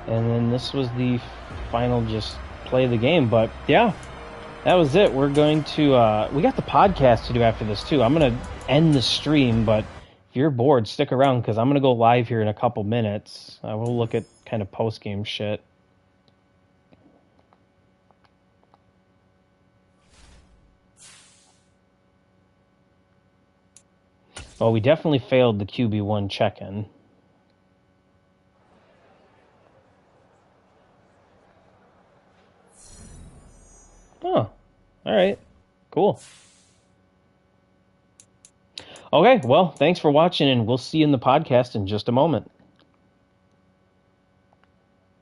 And then this was the final just play of the game. But, yeah, that was it. We're going to... we got the podcast to do after this, too. I'm going to end the stream, but if you're bored, stick around, because I'm going to go live here in a couple minutes. We'll look at kind of post-game shit. Well, we definitely failed the QB1 check-in. Oh, all right. Cool. Okay, well, thanks for watching, and we'll see you in the podcast in just a moment.